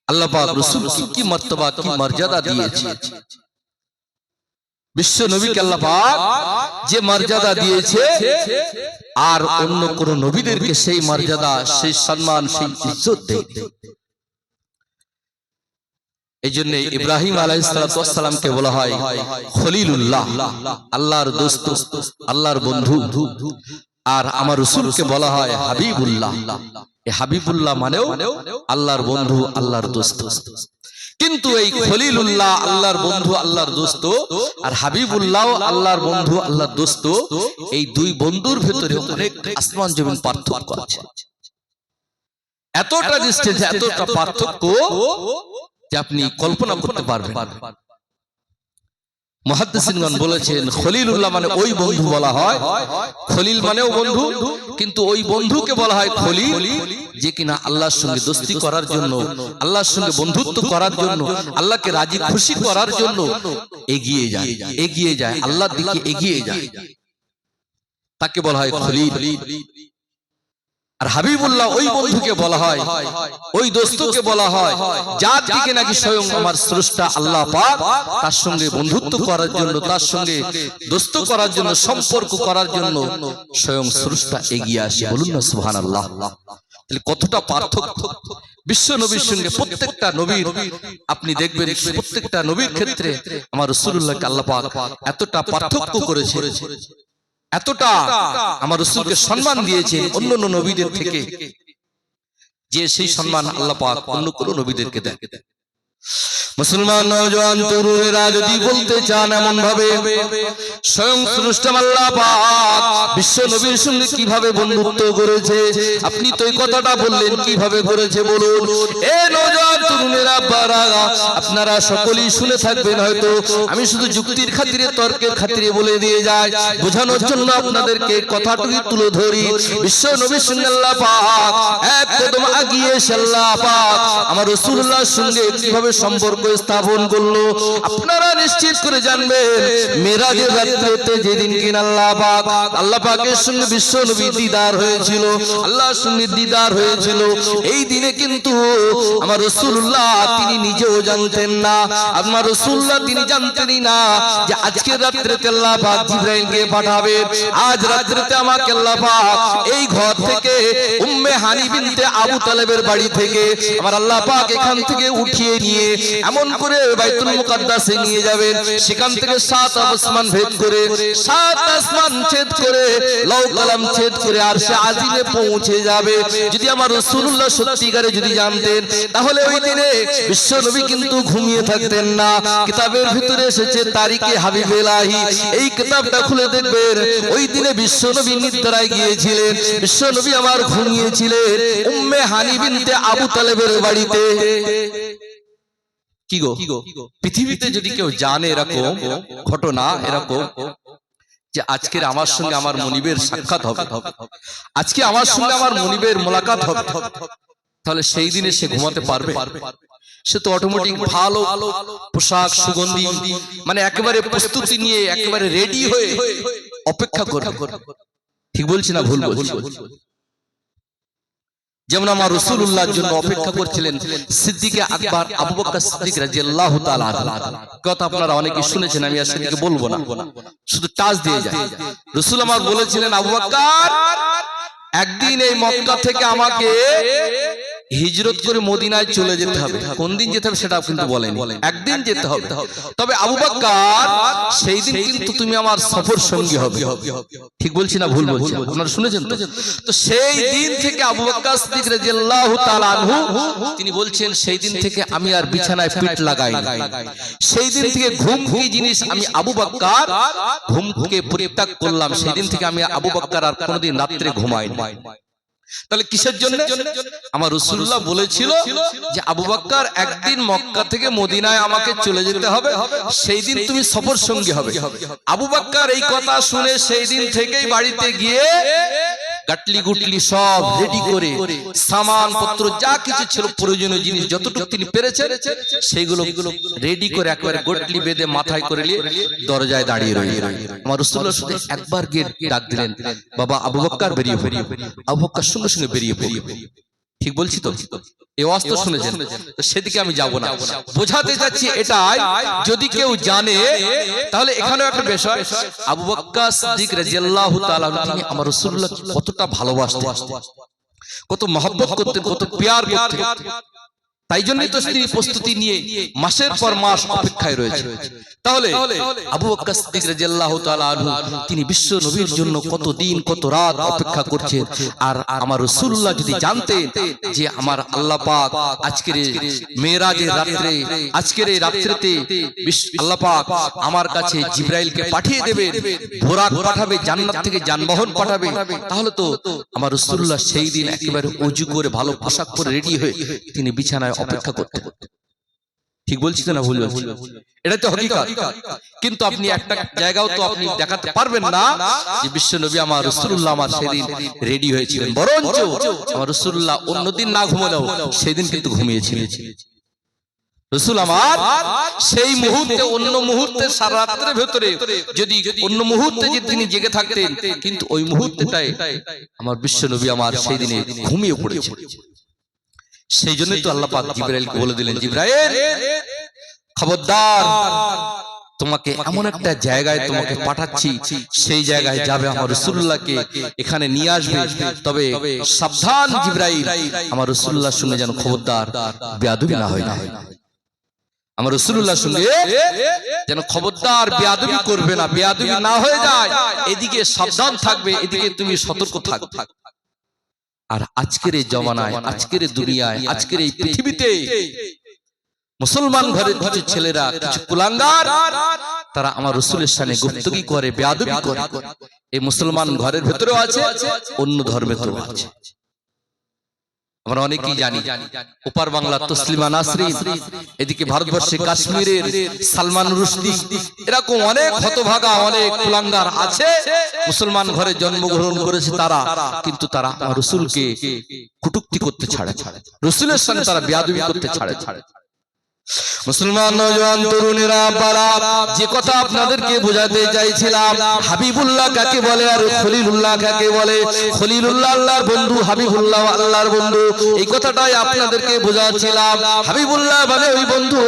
আল্লাহ পাক রাসূলকে কি মর্তবা, কি মর্যাদা দিয়েছে। বিশ্ব নবীকে আল্লাহ পাক যে মর্যাদা দিয়েছে, আর অন্য কোন নবীদেরকে সেই মর্যাদা, সেই সম্মান, সেই ইজ্জত দেয়। এই জন্য ইব্রাহিম আলাইহিস সালামকে বলা হয় খলিলুল্লাহ, আল্লাহর দোস্ত, আল্লাহর বন্ধু। আর আমার রাসূলকে বলা হয় হাবিবুল্লাহ। এই হাবিবুল্লাহ মানেও আল্লাহর বন্ধু, আল্লাহর দোস্ত। কিন্তু এই খলিলুল্লাহ আল্লাহর বন্ধু, আল্লাহর দোস্ত, আর হাবিবুল্লাহ আল্লাহর বন্ধু, আল্লাহর দোস্ত, এই দুই বন্ধুর ভিতরে অনেক আসমান জমিন পার্থক্য আছে। এতটা ডিসটেন্স, এতটা পার্থক্য যে আপনি কল্পনা করতে পারবেন। মুহাদ্দিসিনগণ বলেছেন খলিলুল্লাহ মানে ওই বন্ধু বলা হয়, খলিল মানেও বন্ধু, কিন্তু ওই বন্ধুকে বলা হয় খলিল যে কিনা আল্লাহর সঙ্গে দোস্তি করার জন্য, আল্লাহর সঙ্গে বন্ধুত্ব করার জন্য, আল্লাহকে রাজি খুশি করার জন্য এগিয়ে যায়, এগিয়ে যায়, আল্লাহর দিকে এগিয়ে যায়, তাকে বলা হয় খলিল। আর হাবিবুল্লাহ ওই বন্ধুকে বলা হয়, ওই দোস্তকে বলা হয় যার দিকে নাকি স্বয়ং আমার স্রষ্টা আল্লাহ পাক তার সঙ্গে বন্ধুত্ব করার জন্য, তার সঙ্গে দোস্ত করার জন্য, সম্পর্ক করার জন্য স্বয়ং স্রষ্টা এগিয়ে আসে। বলুন না সুবহানাল্লাহ। তাহলে কতটা পার্থক্য বিশ্ব নবীর সঙ্গে। প্রত্যেকটা নবীর আপনি দেখবেন, প্রত্যেকটা নবীর ক্ষেত্রে আমার রাসূলুল্লাহকে আল্লাহ পাক এতটা পার্থক্য করেছে, এতটা আমার রাসূলকে সম্মান দিয়েছে অন্য নবীদের থেকে, যে সেই সম্মান আল্লাহ পাক অন্য কোন নবীদেরকে দেন। মুসলমান নওজোয়ান তরুণেরা যদি বলতে চান এমন ভাবে স্বয়ং স্রষ্টা আল্লাহ পাক বিশ্ব নবীর সঙ্গে কিভাবে বন্ধুত্ব করেছে, আপনি তো এই কথাটা বললেন কিভাবে করেছে বলুন। এ নওজোয়ান তরুণেরা বারা, আপনারা সকলেই শুনে থাকবেন হয়তো, আমি শুধু যুক্তির খাতিরে, তর্কের খাতিরে বলে দিয়ে যাই, বোঝানোর জন্য আপনাদেরকে কথাটুকু তুলে ধরি। বিশ্ব নবীর সঙ্গে আল্লাহ পাক এক কদম আগিয়ে এসে আল্লাহ পাক আমার রাসূলুল্লাহর সঙ্গে কিভাবে সম্পর্ক স্থাপন করলো আপনারা নিশ্চিত করে জানবেন। মেরাজের রাত্রিতে যেদিন কিনা আল্লাহ পাকের সঙ্গে বিশ্ব নবী দিদার হয়েছিল, আল্লাহর সঙ্গে দিদার হয়েছিল, এই দিনে কিন্তু আমার রাসূলুল্লাহ তিনি নিজেও জানতেন না, আমার রাসূলুল্লাহ তিনি জানতেনই না যে আজকের রাত্রিতে আল্লাহ পাক জিবরাইলকে পাঠাবে। আজ রাত্রিতে আমাকে আল্লাহ পাক এই ঘর থেকে উম্মে হানি বিনতে আবু তালেবের বাড়ি থেকে আমার আল্লাহ পাক এখান থেকে উঠিয়ে নিয়ে এমন করে বাইতুল মুকাদ্দাসে নিয়ে যাবেন, সেখান থেকে 7 আসমান ভেদ করে, 7 আসমান ছেদ করে, লৌহ কালাম ছেদ করে আরশে আজিমে পৌঁছে যাবে। যদি আমার রাসূলুল্লাহ সত্যিকারে যদি জানতেন, তাহলে ওই দিনে বিশ্ব নবী কিন্তু ঘুমিয়ে থাকতেন না। কিতাবের ভিতরে এসেছে তারিখে হাবিব ইলাহি, এই কিতাবটা খুলে দেখবেন, ওই দিনে বিশ্ব নবী নিদ্রায় গিয়েছিলেন, বিশ্ব নবী আমার ঘুমিয়েছিলেন উম্মে হানি বিনতে আবু তালেবের বাড়িতে। কি গো, পৃথিবীতে যদি কেউ জানে এরকম ঘটনা, এরকম যে আজকের আমার সঙ্গে আমার মনিবের সাক্ষাৎ হবে, আজকে আমার সঙ্গে আমার মনিবের মোলাকাত হবে, তাহলে সেই দিনে সে ঘুমাতে পারবে? সে তো অটোমেটিক ভালো পোশাক, সুগন্ধি, মানে একেবারে প্রস্তুতি নিয়ে একেবারে রেডি হয়ে অপেক্ষা করবে। ঠিক বলছি না ভুল বলছি? যেমন আমার রাসূলুল্লাহর জন্য অপেক্ষা করছিলেন সিদ্দিকে আকবর আবু বকর সিদ্দিক রাদিয়াল্লাহু তাআলা কথা আপনারা অনেকে শুনেছেন, আমি আর সেদিকে বলবো না, শুধু টাচ দিয়ে যাই। রাসূল আমার বলেছিলেন, আবু বকর একদিন এই মক্কা থেকে আমাকে হিজরত করে মদিনায় চলে যেতে হবে। কোন দিন যেতে হবে সেটা কিন্তু বলেনি, একদিন যেতে হবে। তবে আবু বকর সেই দিন কিন্তু তুমি আমার সফর সঙ্গী হবে। ঠিক বলছি না ভুল বলছি? আপনারা শুনেছেন তো? তো সেই দিন থেকে আবু বকর সিদ্দিক রাদিয়াল্লাহু তাআলা আনহু তিনি বলছেন, সেই দিন থেকে আমি আর বিছানায় পিঠ লাগাই না। সেই দিন থেকে ঘুম কি জিনিস আমি আবু বকর ঘুমকে পরিত্যাগ করলাম। সেই দিন থেকে আমি আবু বকর আর কোনোদিন রাত্রে ঘুমাই না। তাহলে কিসের জন্য? আমার রাসূলুল্লাহ বলেছিল যে আবু বকর একদিন মক্কা থেকে মদিনায় আমাকে চলে যেতে হবে, সেই দিন তুমি সফর সঙ্গী হবে। আবু বকর এই কথা শুনে সেই দিন থেকেই বাড়িতে গিয়ে গাটলি গুটলি সব রেডি করে সামান পত্র যা কিছু ছিল প্রয়োজনীয় জিনিস যতটুকু তিনি পেরেছেন সেইগুলো রেডি করে একেবারে গটলি বেঁধে মাথায় করে নিয়ে দরজায় দাঁড়িয়ে রইলেন। আমার রাসূলুল্লাহ শুধু একবার গিয়ে ডাক দিলেন, বাবা আবু বকর বেরিয়ে পড়ি। আবু বকর সঙ্গে সঙ্গে বেরিয়ে পড়ি। ঠিক বলছি তো? এই ওয়াজ তো শুনেছেন, সেদিকে আমি যাব না। বোঝাতে যাচ্ছি এটাই, যদি কেউ জানে তাহলে এখানেও একটা বিষয়, আবু বকর সিদ্দিক রাদিয়াল্লাহু তাআলা তিনি আমার রাসূলুল্লাহ কতটা ভালোবাসতেন, কত মহব্বত করতেন, কত প্যার করতেন। তাই জন্যই তো তিনি প্রস্তুতি নিয়ে মাসের পর মাস অপেক্ষায় রয়েছে। তাহলে আবু বকর সিদ্দিক রাদিয়াল্লাহু তাআলা আনহু তিনি বিশ্ব নবীর জন্য কত দিন কত রাত অপেক্ষা করছেন। আর আমার রাসূলুল্লাহ যদি জানতেন যে আমার আল্লাহ পাক আজকের মেরাজের রাত্রে, আজকের এই রাত্রিতে আল্লাহ পাক আমার কাছে জিবরাইলকে পাঠিয়ে দেবেন, বোরাক পাঠাবে, জান্নাত থেকে যানবাহন পাঠাবে, তাহলে তো আমার রাসূলুল্লাহ সেই দিন একেবারে ওযু করে ভালো পোশাক পরে রেডি হয়ে তিনি বিছানায় অপেক্ষা করতে। ঠিক বলছি না ভুল বলছি? এটা তো হকিকত। কিন্তু আপনি একটা জায়গাও তো আপনি দেখাতে পারবেন না যে বিশ্ব নবী আমার রাসূলুল্লাহ আমার সেদিন রেডি হয়েছিলেন। বরঞ্চ আমার রাসূলুল্লাহ অন্যদিন না ঘুমালেও সেদিন কিন্তু ঘুমিয়েছিলেন। রাসূল আমার সেই মুহূর্তে অন্য মুহূর্তে সারা রাতের ভেতরে যদি অন্য মুহূর্তে যে তিনি জেগে থাকতেন, কিন্তু ওই মুহূর্তটাই আমার বিশ্ব নবী আমার সেই দিনে ঘুমিয়ে পড়েছে। সেই জন্যই তো আল্লাহ পাক জিবরাইলকে বলে দিলেন, জিবরাইল খবরদার, তোমাকে এমন একটা জায়গায় তোমাকে পাঠাচ্ছি, সেই জায়গায় যাবে, আমার রাসূলুল্লাহকে এখানে নিয়ে আসবে। তবে সাবধান জিবরাইল, আমার রাসূলুল্লাহ শুনে যেন খবরদার বেয়াদবি না হয়। আমার রাসূলুল্লাহ শুনে যেন খবরদার বেয়াদবি করবে না, বেয়াদবি না হয়ে যায়, এদিকে সাবধান থাকবে, এদিকে তুমি সতর্ক থাকবে। আর আজকের এই জমানায়, আজকের এই দুনিয়ায়, আজকের এই পৃথিবীতে মুসলমান ঘরের কিছু ছেলেরা, কিছু কুলাঙ্গার, তারা আমার রাসূলের শানে গুপ্তগি করে, বেয়াদবি করে। এই মুসলমান ঘরের ভেতরেও আছে, অন্য ধর্মেও আছে। আমরা অনেকেই জানি, ওপার বাংলা তসলিমা নাসরিন, এদিকে ভারতবর্ষে কাশ্মীরের সালমান রুশদি, এরকম অনেক হতভাগা, অনেক কুলাঙ্গার আছে, মুসলমান ঘরে জন্মগ্রহণ করেছে তারা, কিন্তু তারা রাসূলকে কটূক্তি করতে ছাড়ে, রাসূলের সাথে তারা বেয়াদবি করতে ছাড়ে। মুসলমান নওজোয়ান তরুণেরা, বারা যে কথা আপনাদেরকে বোঝাতে চাইছিলাম, হাবিবুল্লাহ কাকে বলে আর খলিলুল্লাহ কাকে বলে। খলিলুল্লাহ আল্লাহর বন্ধু, হাবিবুল্লাহ আল্লাহর বন্ধু, এই কথাটাই আপনাদেরকে বোঝাচ্ছিলাম। হাবিবুল্লাহ মানে ওই বন্ধু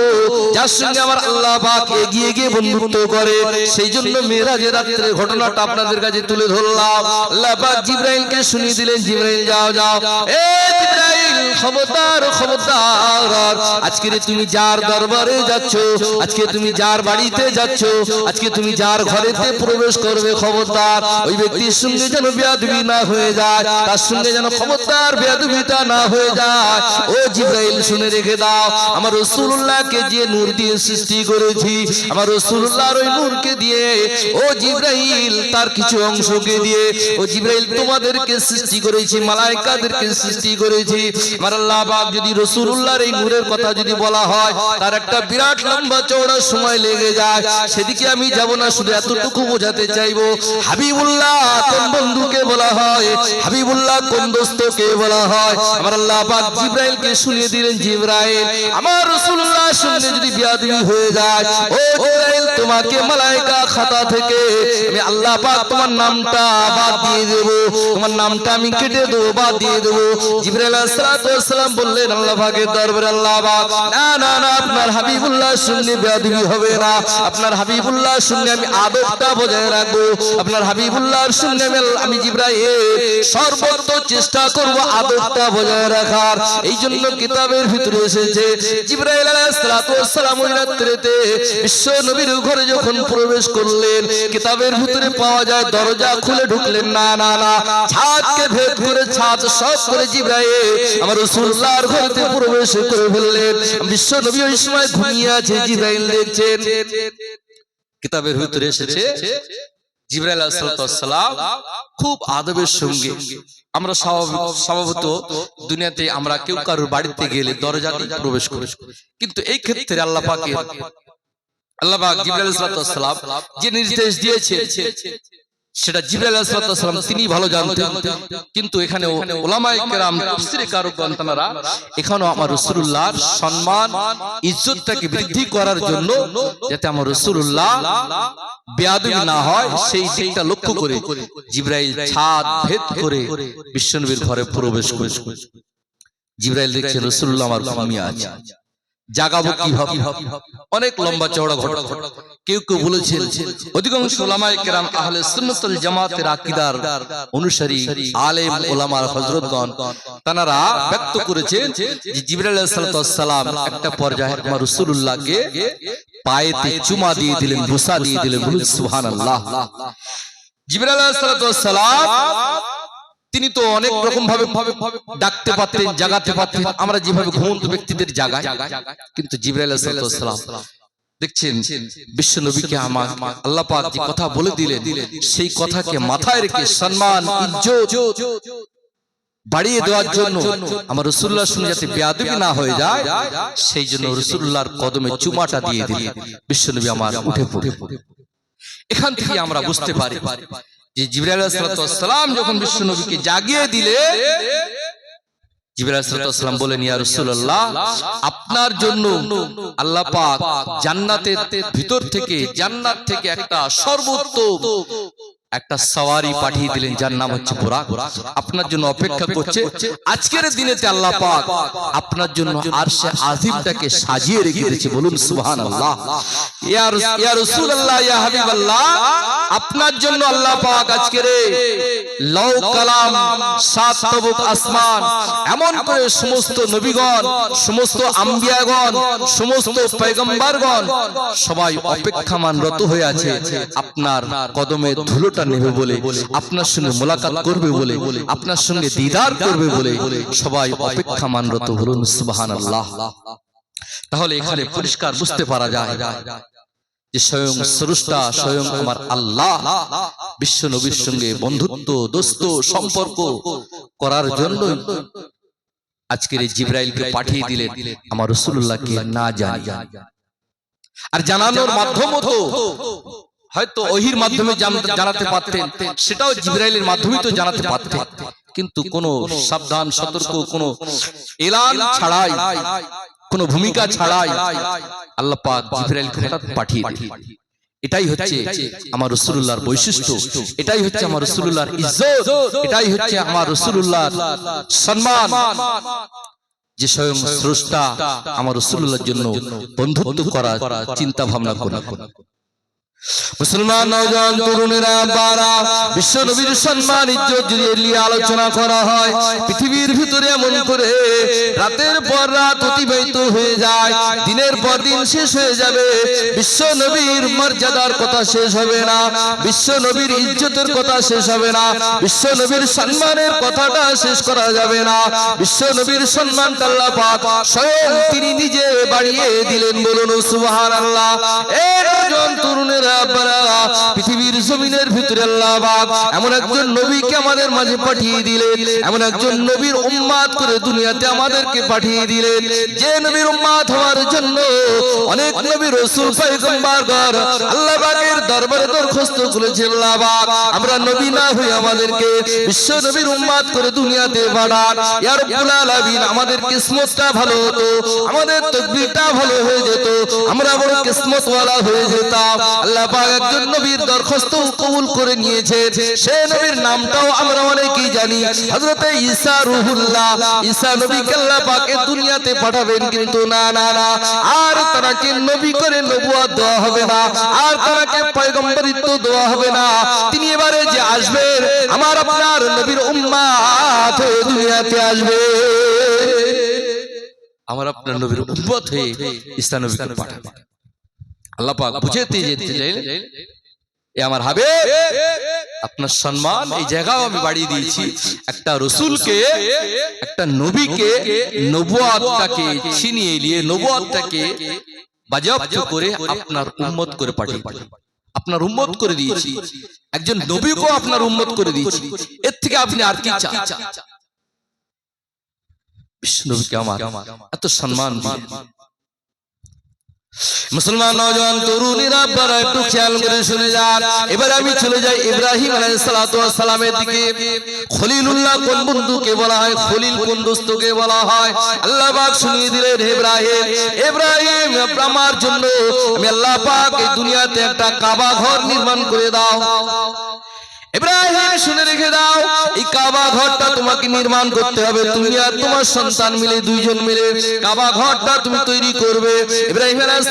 যার সঙ্গে আমার আল্লাহ পাক এগিয়ে গিয়ে বন্ধুত্ব করে। সেই জন্য মেরাজের রাতের ঘটনাটা আপনাদের কাছে তুলে ধরলাম। আল্লাহ পাক জিবরাইলকে শুনিয়ে দিলেন, জিবরাইল যাও যাও, এ জিবরাইল খবরদার খবরদার, আজকে তুমি যার দরবারে যাচ্ছ, আজকে তুমি যার বাড়িতে যাচ্ছ, আজকে তুমি যার ঘরেতে প্রবেশ করবে, খবরদার ওই ব্যক্তির সঙ্গে যেন বেয়াদবি না হয়ে যায়, তার সঙ্গে যেন খবরদার বেয়াদবিটা না হয়ে যায়। ও জিবরাইল শুনে রেখে দাও, আমার রাসূলুল্লাহকে যে নূর দিয়ে সৃষ্টি করেছি, আমার রাসূলুল্লাহর ওই নূরকে দিয়ে, ও জিবরাইল তার কিছু অংশকে দিয়ে, ও জিবরাইল তোমাদেরকে সৃষ্টি করেছি, মালায়েকাদেরকে সৃষ্টি করেছি। আমার আল্লাহ পাক যদি রাসূলুল্লাহর এই নূরের কথা যদি বলা হয়, তার একটা বিরাট লম্বা চওড়া সময় লেগে যায়, সেদিকে আমি যাব না। শুধু এতটুকু বোঝাতে চাইবো, হাবিবুল্লাহ কোন বন্ধুকে বলা হয়, হাবিবুল্লাহ কোন দোস্তকে বলা হয়। আমার আল্লাহ পাক জিবরাইলকে শুনিয়ে দিলেন, জিবরাইল আমার রাসূলুল্লাহর সঙ্গে যদি বেয়াদবি হয়ে যায়, ও জিবরাইল তোমাকে মালায়েকা খাতা থেকে আমি আল্লাহ পাক তোমার নামটা বাদ দিয়ে দেব, তোমার নামটা আমি কেটে দেবো, বাদ দিয়ে দেবো। জিবরাইল আলাইহিস সালাতু ওয়াস সালাম বললেন আল্লাহ পাকের দরবারে আল্লাহ পাক না না না, আপনার হাবিবুল্লাহ শুনলে বেয়াদবি হবে না, আপনার হাবিবুল্লাহ শুনলে আমি আদবটা বজায় রাখবো, আপনার হাবিবুল্লাহর শুনলে আমি জিবরাইল সর্বোচ্চ চেষ্টা করব আদবটা বজায় রাখার। এই জন্য কিতাবের ভিতরে এসেছে জিবরাইল আলাইহিস সালাতু ওয়াস সালাম ওই রাত্রিতে বিশ্ব নবীর ঘরে যখন প্রবেশ করলেন, কিতাবের ভিতরে পাওয়া যায় দরজা খুলে ঢুকলেন না না না, ছাদকে ভেদ করে ছাদ সব করে জিবরাইল আমার রাসূলুল্লাহর ঘরেতে প্রবেশ করে ফেললেন। বিশ্ব নবী ওই সময় ঘুমিয়ে আছে, জিবরাইল দেখছেন। কিতাবের ভিতরে এসেছে জিবরাইল আলাইহিস সালাম খুব আদবের সঙ্গে, আমরা স্বভাবত দুনিয়াতে আমরা কেউ কারোর বাড়িতে গেলে দরজাতে প্রবেশ করি, কিন্তু এই ক্ষেত্রে আল্লাহ পাক জিবরাইল আলাইহিস সালাম যে নির্দেশ দিয়েছে সেটা জিবরাইল আলাইহিস সালাম তিনি ভালো জানতেন। কিন্তু এখানে উলামায়ে কেরাম তাফসীরে কারকগণ তারা এখানেও আমার রাসূলুল্লাহর সম্মান ইজ্জতটাকে বৃদ্ধি করার জন্য যাতে আমার রাসূলুল্লাহ বেয়াদবি না হয় সেই দিকটা লক্ষ্য করে জিবরাইল ছাদ ভেদ করে বিশ্বনবীর ঘরে প্রবেশ করে। জিবরাইল দেখছে রাসূলুল্লাহ আমার ঘুমিয়ে আছে, জাগাবো কিভাবে? অনেক লম্বা চওড়া ঘটনা। কেউ কেউ বলেছেন, অধিকাংশ উলামায়ে কেরাম আহলে সুন্নাত ওয়াল জামাতের আকীদার অনুসারী আলেম উলামা হযরতগণ তারা ব্যক্ত করেছেন যে জিবরাইল আলাইহিস সালাম একটা পর্যায়ে আমার রাসূলুল্লাহকে পায়েতে চুমা দিয়ে দিলেন, বুসা দিয়ে দিলেন। বলুন সুবহানাল্লাহ। জিবরাইল আলাইহিস সালাম তিনি তো অনেক রকম ভাবে ডাকতে পারতেন, জাগাতে পারতেন, আমরা যেভাবে ঘুমন্ত ব্যক্তিদের জাগাই, কিন্তু জিবরাইল আলাইহিস সালাম দেখছেন বিশ্ব নবীকে আমার আল্লাহ পাক যে কথা বলে দিলেন সেই কথাকে মাথায় রেখে সম্মান ইজ্জত বাড়িয়ে দেওয়ার জন্য আমার রাসূলুল্লাহর সঙ্গে যাতে বেয়াদবি না হয়ে যায় সেই জন্য রাসূলুল্লাহর কদমে চুমাটা দিয়ে দিলেন। বিশ্ব নবী আমার উঠে পড়ে। এখান থেকে আমরা বুঝতে পারি যে জিবরাইল আলাইহিস সালাম যখন বিশ্ব নবীকে জাগিয়ে দিলে জিবরাইল আলাইহিস সালাম বলেন, ইয়া রাসূলুল্লাহ, আপনার জন্য আল্লাহ পাক জান্নাতের ভিতর থেকে, জান্নাত থেকে একটা সর্বোত্তম একটা সওয়ারি পাঠিয়ে দিলেন যার নাম হচ্ছে বুরাক। আপনার জন্য অপেক্ষা করছে। আজকের দিনেতে আল্লাহ পাক আপনার জন্য আরশে আজিমটাকে সাজিয়ে রেখে দিয়েছে। বলুন সুবহানাল্লাহ। ইয়া রাসূলুল্লাহ, ইয়া হাবিবাল্লাহ, আপনার জন্য আল্লাহ পাক আজকের লৌ কালাম, সাত তবক আসমান, এমন করে সমস্ত নবীগণ, সমস্ত আম্বিয়াগণ, সমস্ত পয়গম্বরগণ সবাই অপেক্ষামানরত হয়ে আছে আপনার কদমে ধুলো নেবে বলে, আপনার সঙ্গে মোলাকাত করবে বলে, আপনার সঙ্গে দিদার করবে বলে সবাই অপেক্ষামানরত। বলুন সুবহানাল্লাহ। তাহলে এখানে পরিষ্কার বুঝতে পারা যায় যে স্বয়ং স্রষ্টা, স্বয়ং আমার আল্লাহ বিশ্ব নবীর সঙ্গে বন্ধুত্ব, দোস্ত সম্পর্ক করার জন্য আজকের এই জিবরাইলকে পাঠিয়ে দিলেন আমার রাসূলুল্লাহকে না জানিয়ে। আর জানানোর মাধ্যম তো হয়তো ওহির মাধ্যমে জানাতে পারতেন, সেটাও জিবরাইলের মাধ্যমেই তো জানাতে পারতেন, কিন্তু কোনো সাবধান সতর্ক, কোনো এলান ছাড়াই, কোনো ভূমিকা ছাড়াই আল্লাহ পাক জিবরাইলকে হঠাৎ পাঠিয়ে দিলেন। এটাই হচ্ছে আমার রাসূলুল্লাহর বৈশিষ্ট্য, এটাই হচ্ছে আমার রাসূলুল্লাহর ইজ্জত, এটাই হচ্ছে আমার রাসূলুল্লাহর সম্মান, যে স্বয়ং স্রষ্টা আমার রাসূলুল্লাহর জন্য বন্ধুত্ব করার চিন্তা ভাবনা করেন। মুসলমান নওজওয়ান তরুণেরা, বারা বিশ্ব নবীর সম্মান ইজ্জত যদি নিয়ে আলোচনা করা হয়, পৃথিবীর ভিতরে এমন করে রাতের পর রাত অতিবাহিত হয়ে যায়, দিনের পর দিন শেষ হয়ে যাবে, বিশ্ব নবীর মর্যাদার কথা শেষ হবে না, বিশ্ব নবীর ইজ্জতের কথা শেষ হবে না, বিশ্ব নবীর সম্মানের কথাটা শেষ করা যাবে না। বিশ্ব নবীর সম্মানটা আল্লাহ পাক স্বয়ং তিনি নিজে বাড়িয়ে দিলেন। বলুন সুবহানাল্লাহ। এই নওজওয়ান তরুণেরা, রাব্বানা পৃথিবীর জমিনের ভিতরে আল্লাহ পাক এমন একজন নবীকে আমাদের মাঝে পাঠিয়ে দিলেন, এমন একজন নবীর উম্মত করে দুনিয়াতে আমাদেরকে পাঠিয়ে দিলেন, যে নবীর উম্মত হওয়ার জন্য অনেক নবী রাসূল পয়গম্বরগণ আল্লাহ পাকের দরবারে দরখাস্ত করেছেন। আল্লাহ পাক আমরা নবী না হয়ে আমাদেরকে বিশ্ব নবীর উম্মত করে দুনিয়াতে পাঠান। ইয়া রাব্বুল আলামিন আমাদের কিসমতটা ভালো হতো, আমাদের তকদীরটা ভালো হয়ে যেত, আমরা বড় কিসমতওয়ালা হয়ে যেতাম। আল্লাহ পাক একজন নবীর দরখাস্ত কবুল করে নিয়েছেন, সেই নবীর নামটাও আমরা অনেকেই জানি, হযরত ঈসা রূহুল্লাহ। ঈসা নবীকে আল্লাহ পাক এই দুনিয়াতে পাঠাবেন, কিন্তু না না না, আর তাকে নবী করে নবুয়ত দেওয়া হবে না, আর তাকে পয়গম্বরিত্ব দেওয়া হবে না। তিনি এবারে যে আসবেন আমার আপনার নবীর উম্মত হয়ে দুনিয়াতে আসবে, আমার আপনার নবীর উম্মত হয়ে ঈসা নবীকে পাঠাবেন। আল্লাহ পাক বুঝাতে যেতে চাইলেন, এ আমার হাবিব আপনার সম্মান এই জায়গাও আমি বাড়িয়ে দিয়েছি, একটা রাসূলকে একটা নবীকে নবুয়তটাকে ছিনিয়ে নিয়ে নবুয়তটাকে বাজেয়াপ্ত করে আপনার উম্মত করে পাঠিয়ে আপনার উম্মত করে দিয়েছি, একজন নবীকেও আপনার উম্মত করে দিয়েছি, এর থেকে আপনি আর কি চান? বিশ্ব নবীকে আমার এত সম্মান দিয়ে মুসলমান নওজওয়ান তরুণীরা আপনারা একটু খেয়াল করে শুনে যান। এবার আমি চলে যাই ইব্রাহিম আলাইহিস সালাতু ওয়াস সালামের দিকে। খলিলুল্লাহ কোন বন্ধুকে বলা হয়, খলিল কোন দোস্তকে বলা হয়, আল্লাহ পাক শুনিয়ে দিলেন, ইব্রাহিম ইব্রাহিম আমার জন্য আমি আল্লাহ পাক এই দুনিয়াতে একটা কাবা ঘর নির্মাণ করে দাও। ইব্রাহিম শুনে রেখে দাও, এই কাবা ঘরটা তোমাকে নির্মাণ করতে হবে, তুমি আর তোমার সন্তান মিলে দুইজন মিলে কাবা ঘরটা তুমি তৈরি করবে। ইব্রাহিম আলাইহিস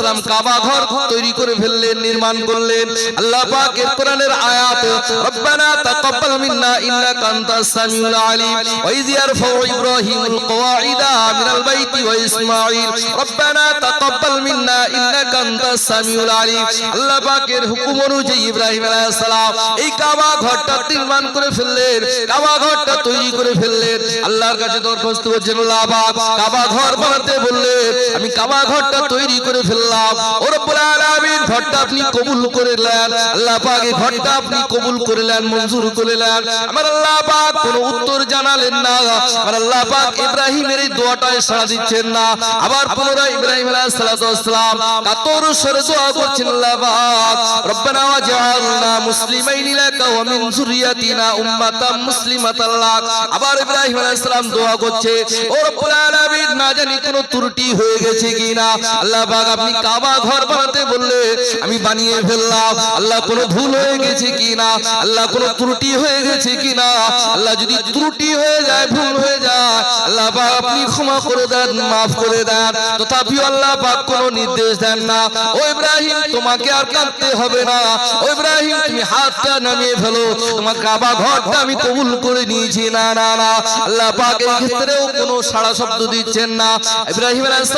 সালাম কাবা ঘর তৈরি করে ফেললেন, নির্মাণ করলেন। আল্লাহ পাক এর কোরআনের আয়াত, রব্বানা তাকাব্বাল মিন্না ইন্নাকা আনতাস সামিউল আলিম ওয়া ইয ইয়ারফাউ ইব্রাহিমুল কওয়াইদা মিনাল বাইতি ওয়া ইসমাঈল রব্বানা তাকাব্বাল মিন্না ইন্নাকা আনতাস সামিউল আলিম। আল্লাহ পাকের হুকুম অনুযায়ী ইব্রাহিম আলাইহিস সালাম এই কাবা ঘরটা নির্মাণ করে ফেললেন, কাবা ঘরটা তৈরি করে ফেললেন। আল্লাহর কাছে দরখাস্ত করছেন, আল্লাহ পাক কাবা ঘর বানাতে বললেন, আমি কাবা ঘরটা তৈরি করে ফেললাম, ও রব্বুল আলামিন ঘরটা আপনি কবুল করে নেন। আল্লাহ পাক এই ঘরটা আপনি কবুল করে নেন, মঞ্জুর করে নেন। আমার আল্লাহ পাক কোনো উত্তর জানালেন না, আমার আল্লাহ পাক ইব্রাহিমের এই দোয়াটায় সাড়া দিচ্ছেন না। আবার পুনরায় ইব্রাহিম আলাইহিস সালাম কাতর স্বরে দোয়া করছেন, আল্লাহ পাক রব্বানা ওয়াজআলনা মুসলিমাইনি লাকা ওয়া মিন যুররিয়াতিনা উম্মাতাম মুসলিমাতাল লাক। আবার ইব্রাহিম আলাইহিস সালাম দোয়া করছে, ও রব্বুল আলামিন না জানি কোনো ত্রুটি হয়ে গেছে কিনা, আল্লাহ পাক আপনি কাবা ঘর বানাতে বললে আমি বানিয়ে ফেললাম, আল্লাহ কোনো ভুল হয়ে গেছে কিনা, আল্লাহ কোনো ত্রুটি হয়ে গেছে কিনা, আল্লাহ যদি ত্রুটি হয়ে যায়, ভুল হয়ে যায়, আল্লাহ পাক আপনি ক্ষমা করে দেন, maaf করে দেন। তথাপিও আল্লাহ পাক কোনো নির্দেশ দেন না, ও ইব্রাহিম তোমাকে আর কাঁদতে হবে না, ও ইব্রাহিম তুমি হাতটা নামিয়ে ফেলো, তোমার কাবা ঘরটা আমি কবুল করে নিয়েছি। না না না, আল্লাহ পাক এই ক্ষেত্রেও কোনো সাড়া শব্দ দিচ্ছেন না। ইব্রাহিম আলাইহিস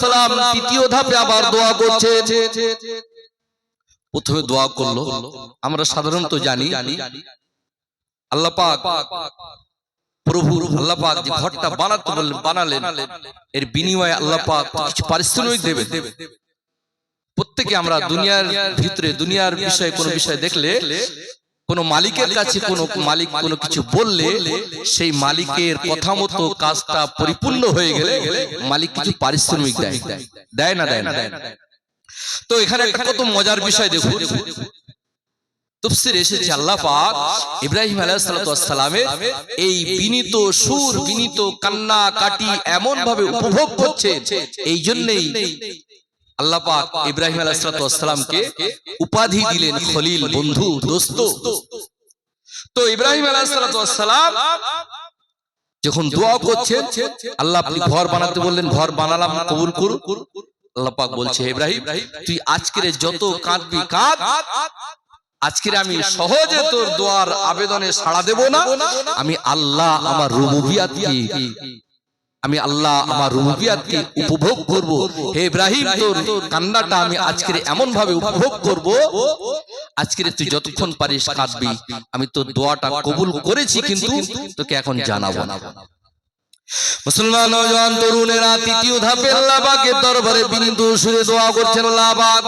সালাম তৃতীয় ধাপে আবার দোয়া করছে। প্রথমে দোয়া করলো, আমরা সাধারণত জানি আল্লাহ পাক প্রভু আল্লাহ পাক যে ঘরটা বানাতে বললেন, বানালেন, এর বিনিময়ে আল্লাহ পাক কিছু পারিশ্রমিক দেবেন। প্রত্যেকে আমরা দুনিয়ার ভিতরে দুনিয়ার বিষয়ে কোনো বিষয় দেখলে কোন মালিকের কাছে কোনো মালিক কোনো কিছু বললে সেই মালিকের কথা মতো কাজটা পরিপূর্ণ হয়ে গেলে মালিক কিছু পারিশ্রমিক দেয়, দেয় না দেয় না। তো এখানে একটা কত মজার বিষয় দেখুন, তাফসীরে এসেছে আল্লাহ পাক ইব্রাহিম আলাইহিস সালামের এই বিনীত সুর, বিনীত কান্না কাটি এমন ভাবে উপভোগ করছে, এই জন্যই আল্লাহ পাক ইব্রাহিম আলাইহিস সালামকে উপাধি দিলেন খলিল, বন্ধু, দোস্ত। তো ইব্রাহিম আলাইহিস সালাম যখন দোয়া করছেন, আল্লাহ আপনি ঘর বানাতে বললেন, ঘর বানালাম, কবুল করুন। আল্লাহ পাক বলছে, ইব্রাহিম তুই আজকের যত কাঁদবি কাঁদ, আজকের আমি সহজে তোর দোয়ার আবেদনে সাড়া দেব না। আমি আল্লাহ আমার রুবুবিয়াতকে উপভোগ করব। হে ইব্রাহিম তোর কান্নাটা আমি আজকের এমন ভাবে উপভোগ করব, আজকের তুই যতক্ষণ পারিস কাঁদবি, আমি তোর দোয়াটা কবুল করেছি, কিন্তু তোকে এখন জানাবো না। মুসলমান নওজোয়ান তরুণেরা তৃতীয় ধাপে আল্লাহ পাকের দরবারে বিনীত সুরে দোয়া করছেন, আল্লাহ পাক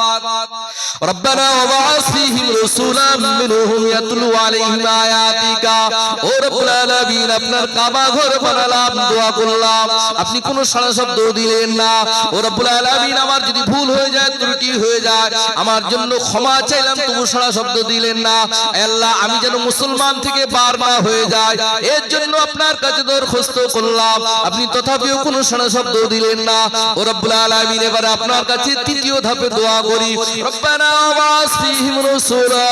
রব্বানা ওয়াবা'আস ফীহিম রাসূলাম মিনহুম ইয়াতলু আলাইহিম আয়াতিকা। ও রব্বুল আলামিন, আপনার কাবা ঘর বানালাম, দোয়া করলাম, আপনি কোনো সাড়া শব্দ দিলেন না। ও রব্বুল আলামিন, আমার যদি ভুল হয়ে যায়, ত্রুটি হয়ে যায়, আমার জন্য ক্ষমা চাইলাম, তবু সাড়া শব্দ দিলেন না। আল্লাহ, আমি যেন মুসলমান থেকে বার না হয়ে যায়, এর জন্য আপনার কাছে দরখাস্ত করলাম, আপনি তথাপিও কোনো সাড়া শব্দ দিলেন না। ও রব্বুল আলামিন, এবারে আপনার কাছে তৃতীয় ধাপে দোয়া করি, রব্বানা ওয়াবা'আস ফীহিম রাসূলা।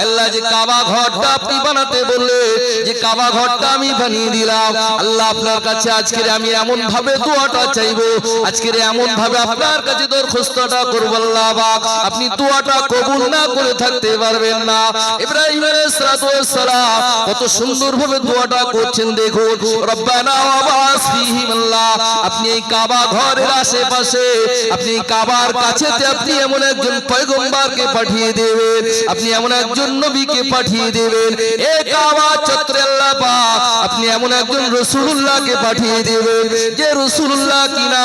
আল্লাহ, যে কাবা ঘরটা আপনি বানাতে বললে, যে কাবা ঘরটা আমি বানিয়ে দিলাম, আল্লাহ আপনার কাছে আজকের আমি এমন ভাবে দোয়াটা চাইবো, আজকের এমন ভাবে আপনার কাছে দরখাস্তটা করব, আল্লাহ পাক আপনি দোয়াটা কবুল না করে থাকতে পারবেন না। ইব্রাহিম আলাইহিস সালাতু ওয়াস সালাম কত সুন্দরভাবে দোয়াটা করছেন, দেখুন, রব্বানা ওয়াবা'আস ফীহিম। আল্লাহ, আপনি এই কাবা ঘরের আশেপাশে, আপনি এই কাবার কাছেতে আপনি এমন একজন পয়গম্বরকে পাঠিয়ে দেবেন, আপনি এমন একজন নবীকে পাঠিয়ে দেবেন। এই কাবা চত্বরে আল্লাহ পাক আপনি এমন একজন রাসূলুল্লাহকে পাঠিয়ে দেবেন, যে রাসূলুল্লাহ কিনা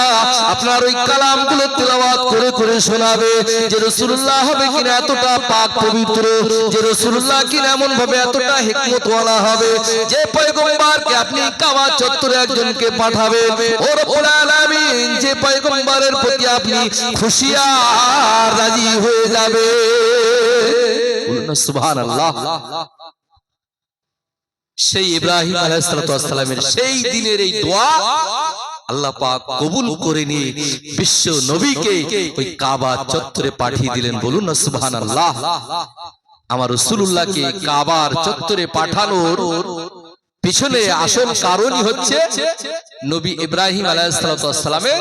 আপনার ওই কালামগুলো তেলাওয়াত করে করে শোনাবে, যে রাসূলুল্লাহ হবে কিনা এতটা পাক পবিত্র, যে রাসূলুল্লাহ কিনা এমন ভাবে এতটা হিকমতওয়ালা হবে, যে পয়গম্বরকে আপনি কাবা চত্বরে একজনকে পাঠাবেন। ও রব্বুল আলামিন, যে পয়গম্বরের প্রতি আপনি খুশি আর রাজি হয়ে যাবে। সুবহানাল্লাহ। সেই ইব্রাহিম আলাইহিস সালাতু ওয়াস সালামের সেই দিনের এই দোয়া আল্লাহ পাক কবুল করে নিয়ে বিশ্ব নবীকে ওই কাবা চত্বরে পাঠিয়ে দিলেন। বলুন না সুবহানাল্লাহ। আমার রাসূলুল্লাহকে কাবার চত্বরে পাঠানোর পিছনে আসল কারণই হচ্ছে নবী ইব্রাহিম আলাইহিস সালাতু ওয়াস সালামের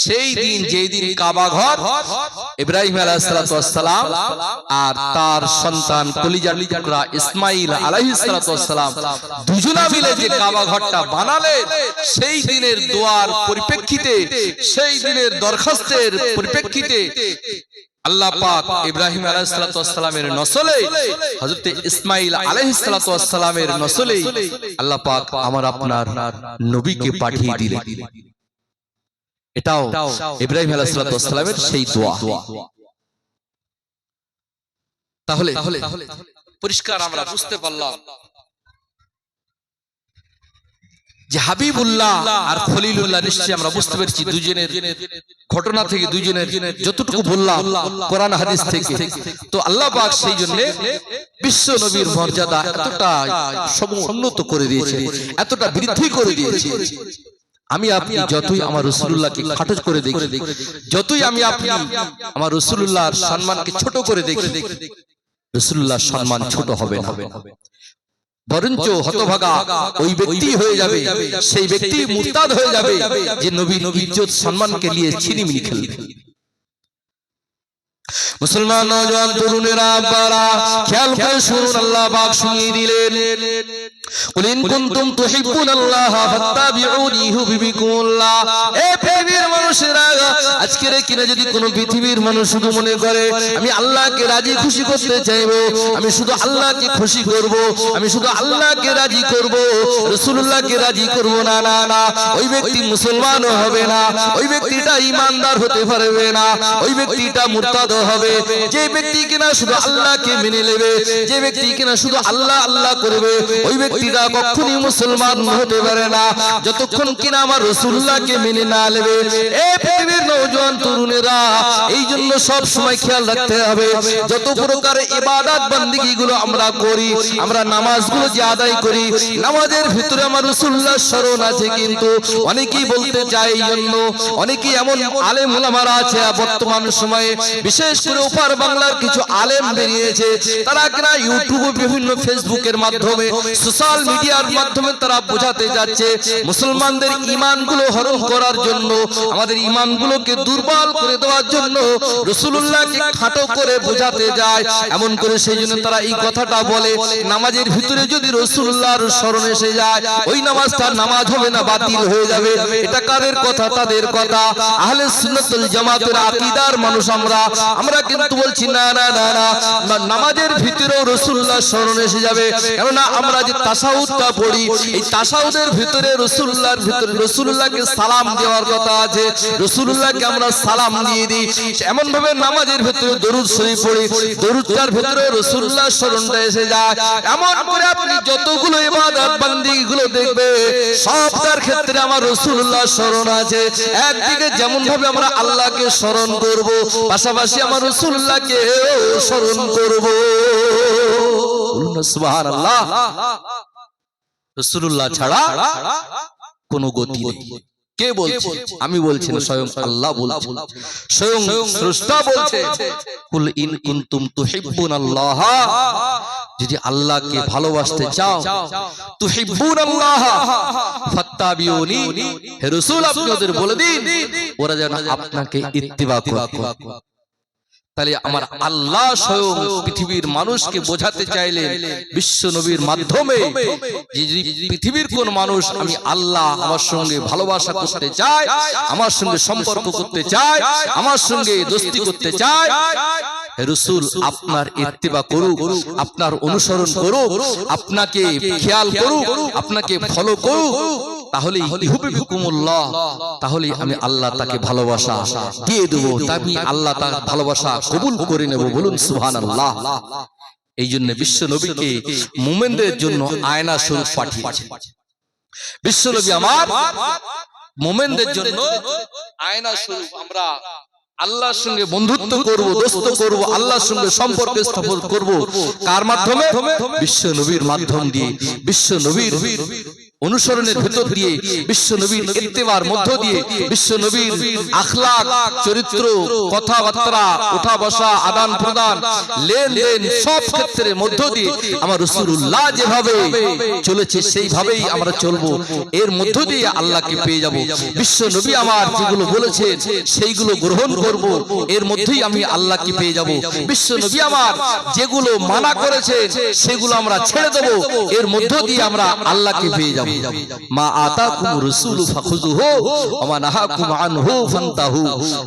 সেই দিন, যেই দিন কাবা ঘর ইব্রাহিম আলাইহিস সালাতু ওয়াস সালাম আর তার সন্তান কলিজার টুকরা ইসমাঈল আলাইহিস সালাতু ওয়াস সালাম দুজনা মিলে যে কাবা ঘরটা বানালেন, সেই দিনের দোয়ার পরিপ্রেক্ষিতে, সেই দিনের দরখাস্তের পরিপ্রেক্ষিতে আল্লাহ পাক ইব্রাহিম আলাইহিস সালাতু ওয়াস সালামের নসলে, হযরত ইসমাঈল আলাইহিস সালাতু ওয়াস সালামের নসলে আল্লাহ পাক আমার আপনার নবীকে পাঠিয়ে দিলেন। এটাও ইব্রাহিম আলাইহিস সালাতু ওয়াস সালামের সেই দোয়া। তাহলে পরিষ্কার আমরা বুঝতে পারলাম যে হাবিবুল্লাহ আর খলিলুল্লাহ, নিশ্চয়ই আমরা বুঝতে পেরেছি দুজনের ঘটনা থেকে, দুজনের যতটুকু বললাম কোরআন হাদিস থেকে, তো আল্লাহ পাক সেই জন্য বিশ্ব নবীর মর্যাদা এতটা সমুন্নত করে দিয়েছে, এতটা বৃদ্ধি করে দিয়েছে। আমি আপনি যতই আমার রাসূলুল্লাহকে খাটো করে দেখি, যতই আমি আপনি আমার রাসূলুল্লাহর সম্মানকে ছোট করে দেখি, রাসূলুল্লাহর সম্মান ছোট হবে না, বরঞ্চ হতভাগা ওই ব্যক্তি হয়ে যাবে, সেই ব্যক্তি মুরতাদ হয়ে যাবে যে নবীর ইজ্জত সম্মানকে নিয়ে ছিনিমিনি খেলবে। মুসলমান নওজোয়ান তরুণেরা, আব্বারা খেয়াল করে শুনুন, আল্লাহ পাক শুনিয়ে দিলেন, কুল ইন কুনতুম তুহিব্বুনাল্লাহা ফাত্তাবিউনি ইউহিব্বুকুমুল্লাহ। এ পৃথিবীর মানুষেরা, আজকের কিনা যদি কোন পৃথিবীর মানুষ শুধু মনে করে আমি আল্লাহকে রাজি খুশি করতে চাইবো, আমি শুধু আল্লাহকে খুশি করব, আমি শুধু আল্লাহকে রাজি করব, রাসূলুল্লাহকে রাজি করব না, না না, ওই ব্যক্তি মুসলমানও হবে না, ওই ব্যক্তিটা ঈমানদার হতে পারবে না, ওই ব্যক্তিটা মুরতাদ হবে। যে ব্যক্তি কিনা শুধু আল্লাহকে মেনে নেবে, যে ব্যক্তি কিনা শুধু আল্লাহ আল্লাহ করবে, ওই ব্যক্তিটা কখনোই মুসলমান হতে পারে না যতক্ষণ কিনা আমার রাসূলুল্লাহকে মেনে না নেবে। এই পৃথিবীর নওজোয়ান তরুণেরা, এই জন্য সব সময় খেয়াল রাখতে হবে, যত প্রকার ইবাদত বান্দিগি গুলো আমরা করি, আমরা নামাজগুলো যে আদায় করি, নামাজের ভিতরে আমার রাসূলুল্লাহর স্মরণ আছে, কিন্তু অনেকেই বলতে চায়, এই জন্য অনেকেই এমন আলেম ওলামারা আছে বর্তমান সময়ে, বিশেষ করে ওপার বাংলার কিছু আলেম বেরিয়েছে, তারা কিনা ইউটিউবে, বিভিন্ন ফেসবুকের মাধ্যমে, সোশ্যাল মিডিয়ার মাধ্যমে তারা বোঝাতে যাচ্ছে মুসলমানদের ঈমানগুলো হরণ করার জন্য, আমাদের ঈমানগুলোকে দুর্বল করে দেওয়ার জন্য রাসূলুল্লাহকে খাটো করে বোঝাতে যায়। এমন করে সেই জন্য তারা এই কথাটা বলে, নামাজের ভিতরে যদি রাসূলুল্লাহর স্মরণ এসে যায়, ওই নামাজটা নামাজ হবে না, বাতিল হয়ে যাবে। এটা কাদের কথা? তাদের কথা। আহলে সুন্নাত ওয়াল জামাতের আকীদার মানুষ আমরা কিন্তু বলছি না না না না, নামাজের ভিতরেও রাসূলুল্লাহর স্মরণ এসে যাবে, কেননা আমরা যে তাশাহুদটা পড়ি, এই তাশাহুদের ভিতরে রাসূলুল্লাহর ভিতরে রাসূলুল্লাহকে সালাম দেওয়ার কথা আছে, রাসূলুল্লাহকে আমরা সালাম দিয়ে দিই। এমন ভাবে নামাজের ভিতরে দরুদ শরীফ পড়ি, দরুদটার ভিতরে রাসূলুল্লাহর স্মরণটা এসে যায়। এমন করে আপনি যতগুলো ইবাদত বান্দিগুলো দেখবে সবটার ক্ষেত্রে আমার রাসূলুল্লাহর স্মরণ আছে। একদিকে যেমন ভাবে আমরা আল্লাহকে স্মরণ করব, পাশাপাশি আমার রাসূলুল্লাহকে স্মরণ করব। বলুন না সুবহানাল্লাহ। রাসূলুল্লাহ ছাড়া কোনো গতি নেই। কে বলছে? আমি বলছি না, স্বয়ং আল্লাহ বলছে, স্বয়ং স্রষ্টা বলছে, কুল ইন কুনতুম তুহিব্বুনাল্লাহ, যদি আল্লাহকে ভালোবাসতে চাও, তুহিব্বুনাল্লাহ ফাত্তাবিউনি, হে রাসূল আপনি ওদের বলে দিন ওরা যেন আপনাকে ইত্তিবা করে। তাহলে আমার আল্লাহ স্বয়ং পৃথিবীর মানুষকে বোঝাতে চাইলেন বিশ্ব নবীর মাধ্যমে, যে পৃথিবীর কোন মানুষ আমি আল্লাহ আমার সঙ্গে ভালোবাসা করতে চায়, আমার সঙ্গে সম্পর্ক করতে চায়, আমার সঙ্গে দোস্তি করতে চায়, হে রাসূল আপনার ইত্তিবা করুক, আপনার অনুসরণ করুক, আপনাকে খেয়াল করুক, আপনাকে ফলো করুক, তাহলে ইউহিব্বুকুমুল্লাহ, তাহলে আমি আল্লাহ তাকে ভালোবাসা দিয়ে দেব, আমি আল্লাহ তার ভালোবাসা কবুল করে নেব। বলুন সুবহানাল্লাহ। এই জন্য বিশ্ব নবীকে মুমিনদের জন্য আয়না স্বরূপ পাঠিয়েছেন। বিশ্ব নবী আমার মুমিনদের জন্য আয়না স্বরূপ। আমরা আল্লাহর সঙ্গে বন্ধুত্ব করব, দোস্ত করব, আল্লাহর সঙ্গে সম্পর্ক স্থাপন করব কার মাধ্যমে? বিশ্ব নবীর মাধ্যম দিয়ে, বিশ্ব নবীর অনুসরণের ভিতর দিয়ে, বিশ্ব নবীর ইত্তেবার মধ্য দিয়ে, বিশ্ব নবীর আখলাক, চরিত্র, কথাবার্তা, ওঠা বসা, আদান প্রদান, লেনদেন সব ক্ষেত্রের মধ্য দিয়ে আমার রাসূলুল্লাহ যেভাবে চলেছে সেইভাবেই আমরা চলবো। এর মধ্য দিয়ে আল্লাহকে পেয়ে যাব। বিশ্ব নবী আমার যেগুলো বলেছেন সেইগুলো গ্রহণ করব, এর মধ্যেই আমি আল্লাহকে পেয়ে যাব। বিশ্ব নবী আমার যেগুলো মানা করেছে সেগুলো আমরা ছেড়ে দেব, এর মধ্য দিয়ে আমরা আল্লাহকে পেয়ে যাব। মা আতাকুম রাসূলু ফাখুযুহু ওয়া মা নাহাকুম আনহু ফান্তাহু।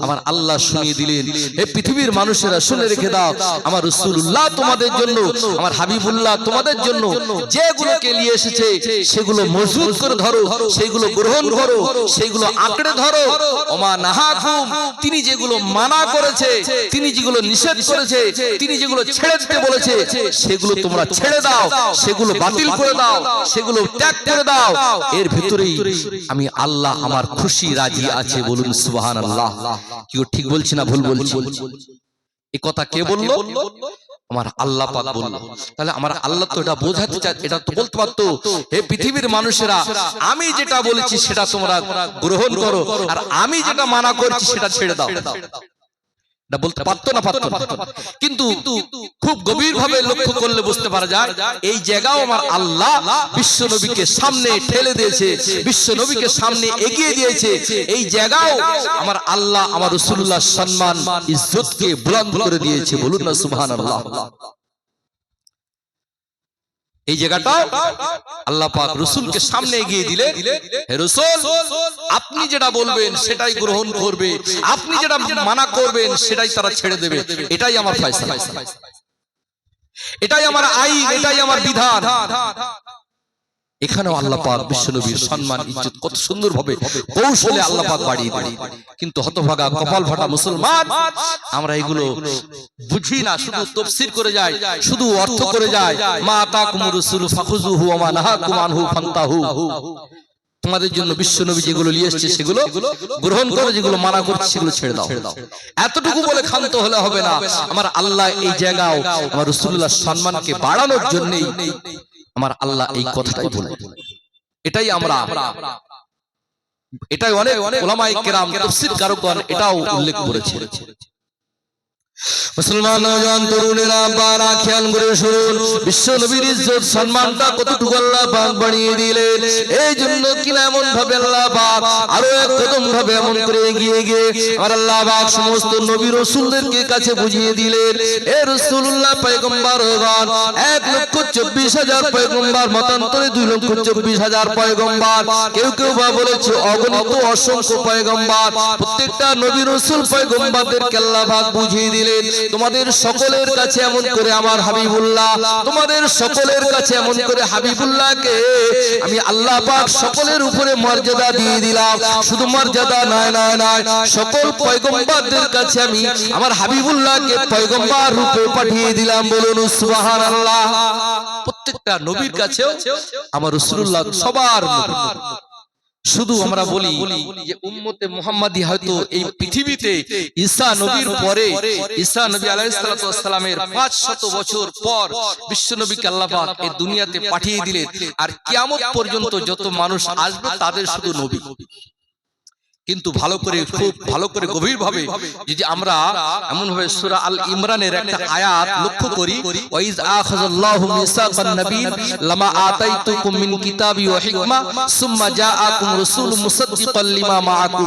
আমার আল্লাহ শুনিয়ে দিলেন, হে পৃথিবীর মানুষেরা শুনে রেখে দাও, আমার রাসূলুল্লাহ তোমাদের জন্য, আমার হাবিবুল্লাহ তোমাদের জন্য যেগুলোকে নিয়ে এসেছে সেগুলো মজবুত করে ধরো, সেগুলো গ্রহণ করো, সেগুলো আঁকড়ে ধরো। ওয়া মা নাহাকুম, তিনি যেগুলো মানা করেছে, তিনি যেগুলো নিষেধ করেছে, তিনি যেগুলো ছেড়ে দিতে বলেছে সেগুলো তোমরা ছেড়ে দাও, সেগুলো বাতিল করে দাও, সেগুলো ত্যাগ করে দাও। এর ভিতরেই আমি আল্লাহ আমার খুশি রাজি আছে। বলুন সুবহানাল্লাহ। কি ঠিক বলছি না ভুল বলছি? এই কথা কে বললো? আমার আল্লাহ পাক বলল। তাহলে আমার আল্লাহ তো এটা বোঝাতে চায়, এটা তো বলতে পারতো, হে পৃথিবীর মানুষেরা আমি যেটা বলেছি সেটা তোমরা গ্রহণ করো, আর আমি যেটা মানা করছি সেটা ছেড়ে দাও। এটা বলতে পারতো না? পারতো না। কিন্তু খুব গভীর ভাবে লক্ষ্য করলে বুঝতে পারা যায় এই জায়গাও আমার আল্লাহ বিশ্ব নবীকে সামনে ঠেলে দিয়েছে, বিশ্ব নবীকে সামনে এগিয়ে দিয়েছে। এই জায়গাও আমার আল্লাহ আমার রাসূলুল্লাহর সম্মান ইজ্জতকে বুলন্দ করে দিয়েছে। বলুন না সুবহানাল্লাহ। এই জায়গাটা আল্লাহ পাক রাসূলকে সামনে এগিয়ে দিলে, হে রাসূল আপনি যেটা বলবেন সেটাই গ্রহণ করবে, আপনি যেটা মানা করবেন সেটাই তারা ছেড়ে দেবে। এটাই আমার ফয়সালা, এটাই আমার আইন, এটাই আমার বিধান। এখানেও আল্লাহ পাক বিশ্বনবীর সম্মান ইজ্জত কত সুন্দরভাবে কৌশলে আল্লাহ পাক বাড়িয়ে দেন। কিন্তু হতভাগা কপাল ফাটা মুসলমান আমরা এগুলো বুঝি না, শুধু তাফসীর করে যায়, শুধু অর্থ করে যায়। মা আতাকুমুর রাসূলু ফাখুযুহু ওয়া মা নাহাকুম আনহু ফান্তাহু। তোমাদের জন্য বিশ্বনবী যেগুলো নিয়ে এসেছে সেগুলো গ্রহণ করো, যেগুলো মানা করছে সেগুলো ছেড়ে দাও। এতটুকু বলে ক্ষান্ত হলে হবে না। আমার আল্লাহ এই জায়গাও আমার রাসূলুল্লাহর সম্মানকে বাড়ানোর জন্যই আমার আল্লাহ এই কথাটাই বলে। এটাই আমরা, এটাই অনেক উলামায়ে কেরাম তাফসীর কারকগণ এটাও উল্লেখ করেছে। মুসলমান নওজোয়ান তরুণেরা বারা খেয়াল করে শুনুন, বিশ্ব নবীর ইজ্জত সম্মানটা কতটুকু আল্লাহ পাক বাড়িয়ে দিলেন। এই জন্য কিনা এমন ভাবে আল্লাহ পাক আরো এক কদম ভাবে এমন করে এগিয়ে গিয়ে আর আল্লাহ পাক সমস্ত নবী রাসূলদেরকে কাছে বুঝিয়ে দিলেন, এ রাসূলুল্লাহ পয়গম্বরগণ 1,24,000 পয়গম্বর, মতান্তরে 2,24,000 পয়গম্বর, কেউ কেউ বা বলেছে অগণিত অসংখ্য পয়গম্বর। প্রত্যেকটা নবী রাসূল পয়গম্বরদেরকে আল্লাহ পাক বুঝিয়ে দিলেন দিলেন তোমাদের সকলের কাছে এমন করে আমার হাবিবুল্লাহ, তোমাদের সকলের কাছে এমন করে হাবিবুল্লাহকে আমি আল্লাহ পাক সকলের উপরে মর্যাদা দিয়ে দিলাম। শুধু মর্যাদা নয় নয় নয়, সকল পয়গম্বরদের কাছে আমি আমার হাবিবুল্লাহকে পয়গম্বর রূপে পাঠিয়ে দিলাম। বলুন সুবহানাল্লাহ। প্রত্যেকটা নবীর কাছেও আমার রাসূলুল্লাহ সবার নবী। শুধু আমরা বলি যে উম্মতে মুহাম্মাদি হয়তো এই পৃথিবীতে ঈসা নবীর পরে, ঈসা নবী আলাইহিস সালাতু ওয়াস সালামের 500 বছর পর বিশ্ব নবীকে আল্লাহ পাক এই দুনিয়াতে পাঠিয়ে দিলেন। আর কিয়ামত পর্যন্ত যত মানুষ আসবে তাদের শুধু নবী। কিন্তু ভালো করে, খুব ভালো করে গভীরভাবে যদি আমরা এমন ভাবে সূরা আল ইমরানের একটা আয়াত লক্ষ্য করি, ওয়াইজ আখাযাল্লাহু মিসাকান নাবিয়্যিন লামা আতাইতুকুম মিন কিতাবি ওয়া হিকমা সুম্মা জাআকুম রাসূলুম মুসাদ্দিকাল লিমা মাআকুম।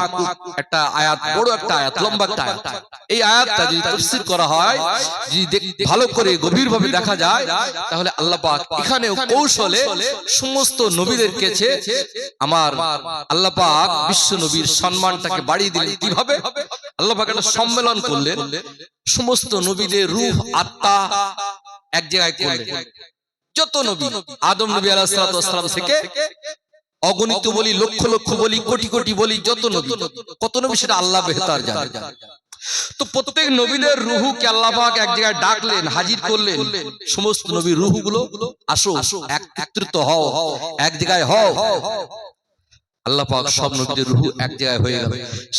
একটা আয়াত, বড় একটা আয়াত, লম্বা একটা আয়াত। এই আয়াতটা যদি তাফসীর করা হয়, যদি ভালো করে গভীরভাবে দেখা যায়, তাহলে আল্লাহ পাক এখানেও কৌশলে সমস্ত নবীদের কাছে আমার আল্লাহ পাক বিশ্ব নবীর সম্মানটাকে বাড়িয়ে দিলেন। কিভাবে? আল্লাহ পাক একটা সম্মেলন করলেন, সমস্ত নবীদের রূহ আত্মা এক জায়গায় করলেন। যত নবী, আদম নবী আলাইহিস সালাতু ওয়াস সালাম থেকে অগণিত বলি, লক্ষ লক্ষ বলি, কোটি কোটি বলি, যত নবী, কত নবী সেটা আল্লাহ বেহতার জানেন। তো প্রত্যেক নবীদের রূহকে আল্লাহ পাক এক জায়গায় ডাকলেন, হাজির করলেন। সমস্ত নবীর রূহগুলো আসো, একত্রিত হও, এক জায়গায় হও। আল্লাহ পাক সব নবীদের রূহ এক জায়গায় হয়ে গেল।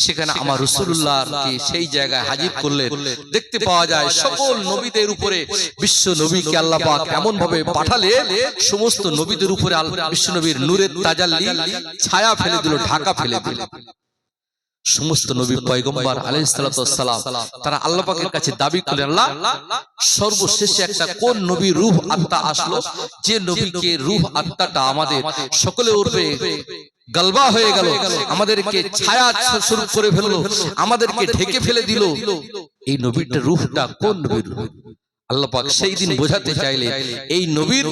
সেখানে আমার রাসূলুল্লাহকে সেই জায়গায় হাজির করলেন। দেখতে পাওয়া যায় সকল নবীদের উপরে বিশ্ব নবীকে আল্লাহ পাক এমন ভাবে পাঠালেন, সমস্ত নবীদের উপরে বিশ্ব নবীর নূরের তাজাল্লি ছায়া ফেলে দিল, ঢাকা ফেলে দিল। সমস্ত নবী পয়গম্বর আলাইহিস সালাতু ওয়াস সালাম তারা আল্লাহ পাকের কাছে দাবি করলেন, আল্লাহ সর্বশেষে একটা কোন নবী রূহ আত্মা আসলো, যে নবীকে রূহ আত্মাটা আমাদের সকলের উপরে গলবা হয়ে গেল, আমাদেরকে ছায়া স্বরূপ করে ফেললো, আমাদেরকে ঢেকে ফেলে দিল, এই নবীটার রূহটা কোন নবীর রূহ? আল্লাহ পাক সেই দিন বোঝাতে চাইলে এই নবীর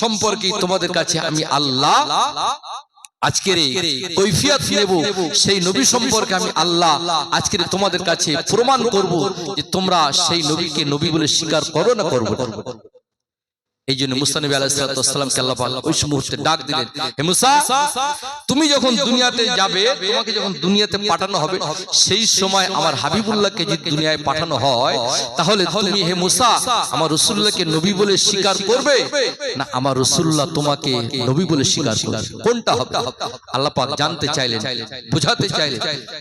সম্পর্কে তোমাদের কাছে আমি আল্লাহ আজকের কৈফিয়ত নেব, সেই নবী সম্পর্কে আমি আল্লাহ আজকের তোমাদের কাছে প্রমাণ করব যে তোমরা সেই নবীকে নবী বলে স্বীকার করো না করবে। এই জন্য মুসা নবী আলাইহিস সালাতু ওয়াস সালামকে আল্লাহ পাক ওই মুহূর্তে ডাক দিলেন, হে মুসা, তুমি যখন দুনিয়াতে যাবে, তোমাকে যখন দুনিয়াতে পাঠানো হবে, সেই সময় আমার হাবিবুল্লাহকে যদি দুনিয়ায় পাঠানো হয়, তাহলে তুমি হে মুসা আমার রাসূলুল্লাহকে নবী বলে স্বীকার করবে না আমার রাসূলুল্লাহ তোমাকে নবী বলে স্বীকার করবে? কোনটা হবে? আল্লাহ পাক জানতে চাইলেন, বোঝাতে চাইলেন।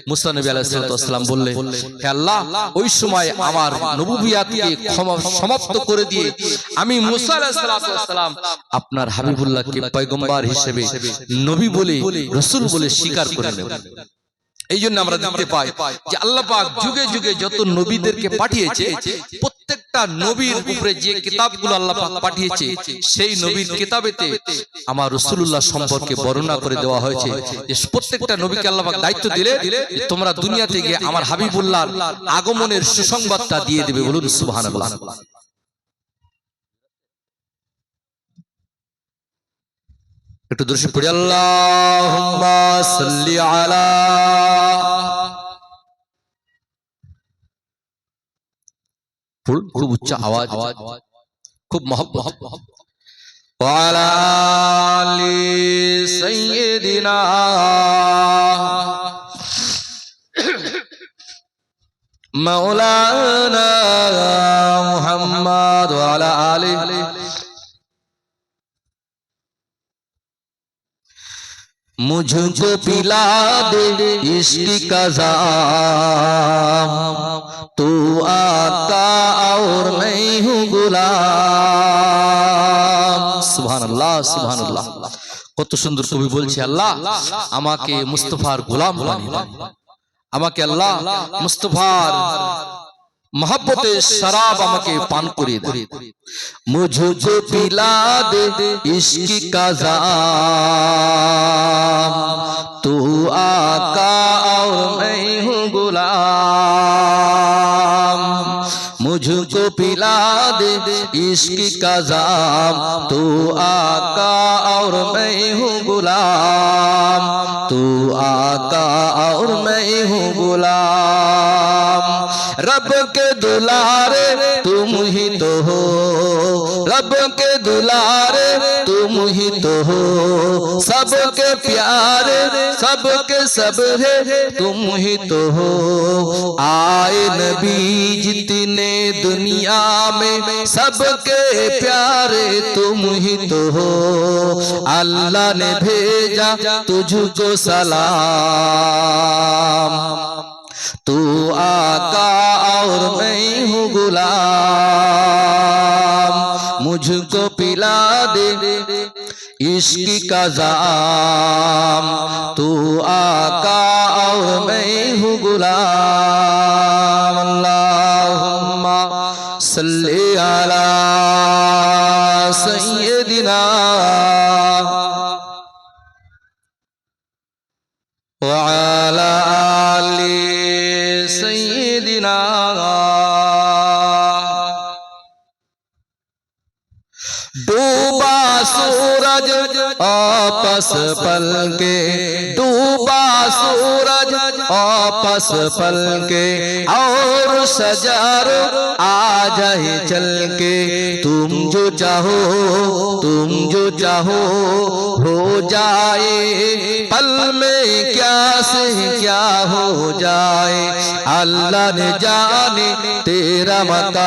মুসা নবী আলাইহিস সালাতু ওয়াস সালাম বললেন, হে আল্লাহ, ওই সময় আমার নবুবিয়াতকে সমাপ্ত করে দিয়ে আমি মুসা আপনার হাবিবুল্লাহকে পয়গম্বর হিসেবে নবী বলে, রাসূল বলে স্বীকার করে নেব। এই জন্য আমরা দেখতে পাই যে আল্লাহ পাক যুগে যুগে যত নবীদেরকে পাঠিয়েছে, প্রত্যেকটা নবীর উপরে যে কিতাবগুলো আল্লাহ পাক পাঠিয়েছে, সেই নবীর কিতাবেতে আমার রাসূলুল্লাহ সম্পর্কে বর্ণনা করে দেওয়া হয়েছে যে প্রত্যেকটা নবীকে আল্লাহ পাক দায়িত্ব দিলে তোমরা দুনিয়াতে গিয়ে আমার হাবিবুল্লাহর আগমনের সুসংবাদটা দিয়ে দেবে। বলুন সুবহানাল্লাহ। একটু দরুদ পড়ি, আল্লাহুম্মা সাল্লি আলা, খুব উচ্চ আওয়াজ, খুব মহব্বত, ওয়া আলা আলি সাইয়্যিদিনা মাওলানা মুহাম্মদ ওয়া আলা আলিহি मुझको पिला दे इश्क का जाम, तू आका और मैं हूँ गुलाम। सुभानअल्लाह, सुभानअल्लाह। কত সুন্দর কবি বলছে, আল্লাহ আমাকে মুস্তাফার গোলাম বানিয়ে দাও, আমাকে আল্লাহ মুস্তাফার मोहब्बते शराब আমাকে পান করিয়ে দে, मुझको पिला दे इश्क का जाम, तू आका और मैं हूँ गुलाम। मुझको पिला दे इश्क का जाम, तू आका और मैं हूँ गुलाम, तू आका और मैं हूँ गुलाम। रब के दुलारे तुम ही तो हो, रब के दुलारे तुम ही तो हो, सबके प्यारे सबके सब है तुम ही तो हो। आए नबी जितने दुनिया में सबके प्यारे तुम ही तो हो। अल्लाह ने भेजा तुझको सलाम, तू आका और मैं हूँ गुलाम। मुझको पिला दे इश्क का जाम, तू आका और मैं हूँ गुलाम। अल्लाहुम्मा सल्ली अला सय्यदिना व अला आलि सय्यदिना। डूबा सूरज आपस पलके, डूबा सूरज आपस पलके, और सजार आ जाए चल के। तुम जो चाहो तुम जो चाहो हो जाए, पल में क्या से क्या हो जाए। अल्लाह ने जाने तेरा मकाम,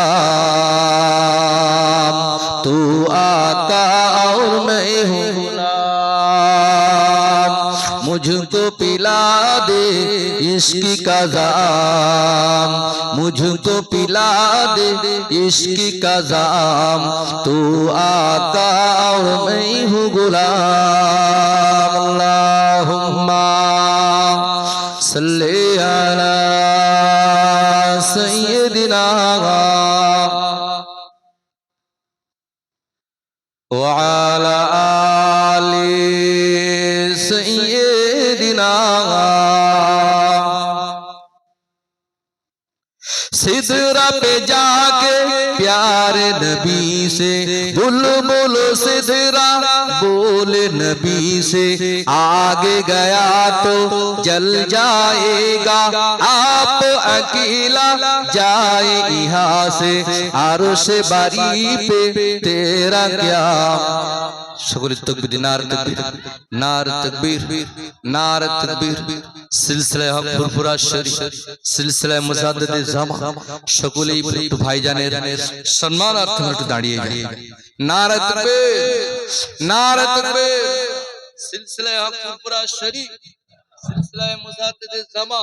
तू आका और मैं हूँ गुलाम। मुझको पिला दे इश्क का जाम, मुझको पिला दे इश्क का जाम, तू आका और मैं हूँ गुलाम। अल्लाहुम्मा सल्ली अला सय्यदिना व अला आलि सय्यदिना। सिदरा पे जाके प्यारे नबी से बुलबुल सिदरा बोले नबी से। आगे गया तो जल जाएगा, आप अकेला जाए यहाँ से। अर्श बारी पे तेरा क्या। সকলে তাকবীর, নারে তাকবীর, নারে তাকবীর, নারে তাকবীর। সিলসিলা হক ফুরফুরা শরীফ, সিলসিলা মুজাদ্দিদে জামা, সকলেই একটু ভাইজানের সম্মানার্থে একটু দাঁড়িয়ে যান। নারে তাকবীর, নারে তাকবীর। সিলসিলা হক ফুরফুরা শরীফ, সিলসিলা মুজাদ্দিদে জামা।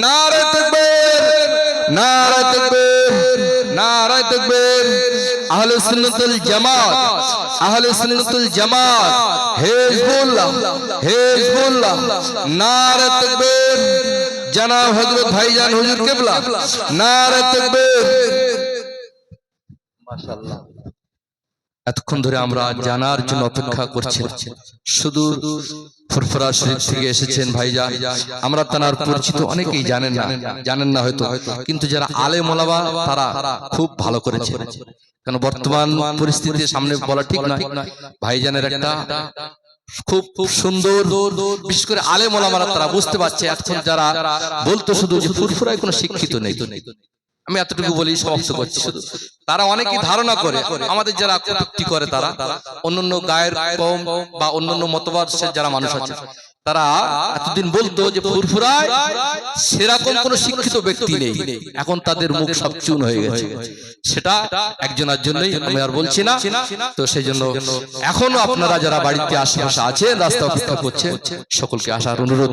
নারে তাকবীর, নারে তাকবীর, নারে তাকবীর। আহলে সুন্নাতুল জামাত, আহলে সুন্নাতুল জামাত, হিজবুল্লাহ, হিজবুল্লাহ। নারে তাকবীর। জনাব হযরত ভাইজান হুজুর কিবলা, নারে তাকবীর। মাশাআল্লাহ। এতক্ষণ ধরে আমরা জানার জন্য অপেক্ষা করছি। শুধু ফুরফুরা শরীফ থেকে এসেছেন ভাইজান, আমরা তার পরিচিত অনেকেই জানেন না হয়তো, কিন্তু যারা আলেম ওলামা তারা খুব ভালো করেছে। কারণ বর্তমান পরিস্থিতির সামনে বলা ঠিক নয়, ভাইজানের একটা খুব খুব সুন্দর, বিশেষ করে আলেম ওলামারা তারা বুঝতে পারছে। এখন যারা বলতো শুধু যে ফুরফুরায় কোনো শিক্ষিত নেই, আমি এতটুকু বলি সমাপ্ত করছি। শুধু তারা অনেকেই ধারণা করে, আমাদের যারা কটূক্তি করে তারা অন্যান্য গায়ের কম বা অন্যান্য মতবাদের যারা মানুষ আছে তারা এতদিন বলতো যে ফুরফুরায় সেরকম কোন শিক্ষিত ব্যক্তি নেই। এখন তাদের মুখ সব চুন হয়ে গেছে। সেটা একজনের জন্যই, আমি আর বলছি না। তো সেই জন্য এখনো আপনারা যারা বাড়িতে আশেপাশে আছেন, রাস্তা অপেক্ষা করছে, সকলকে আসার অনুরোধ।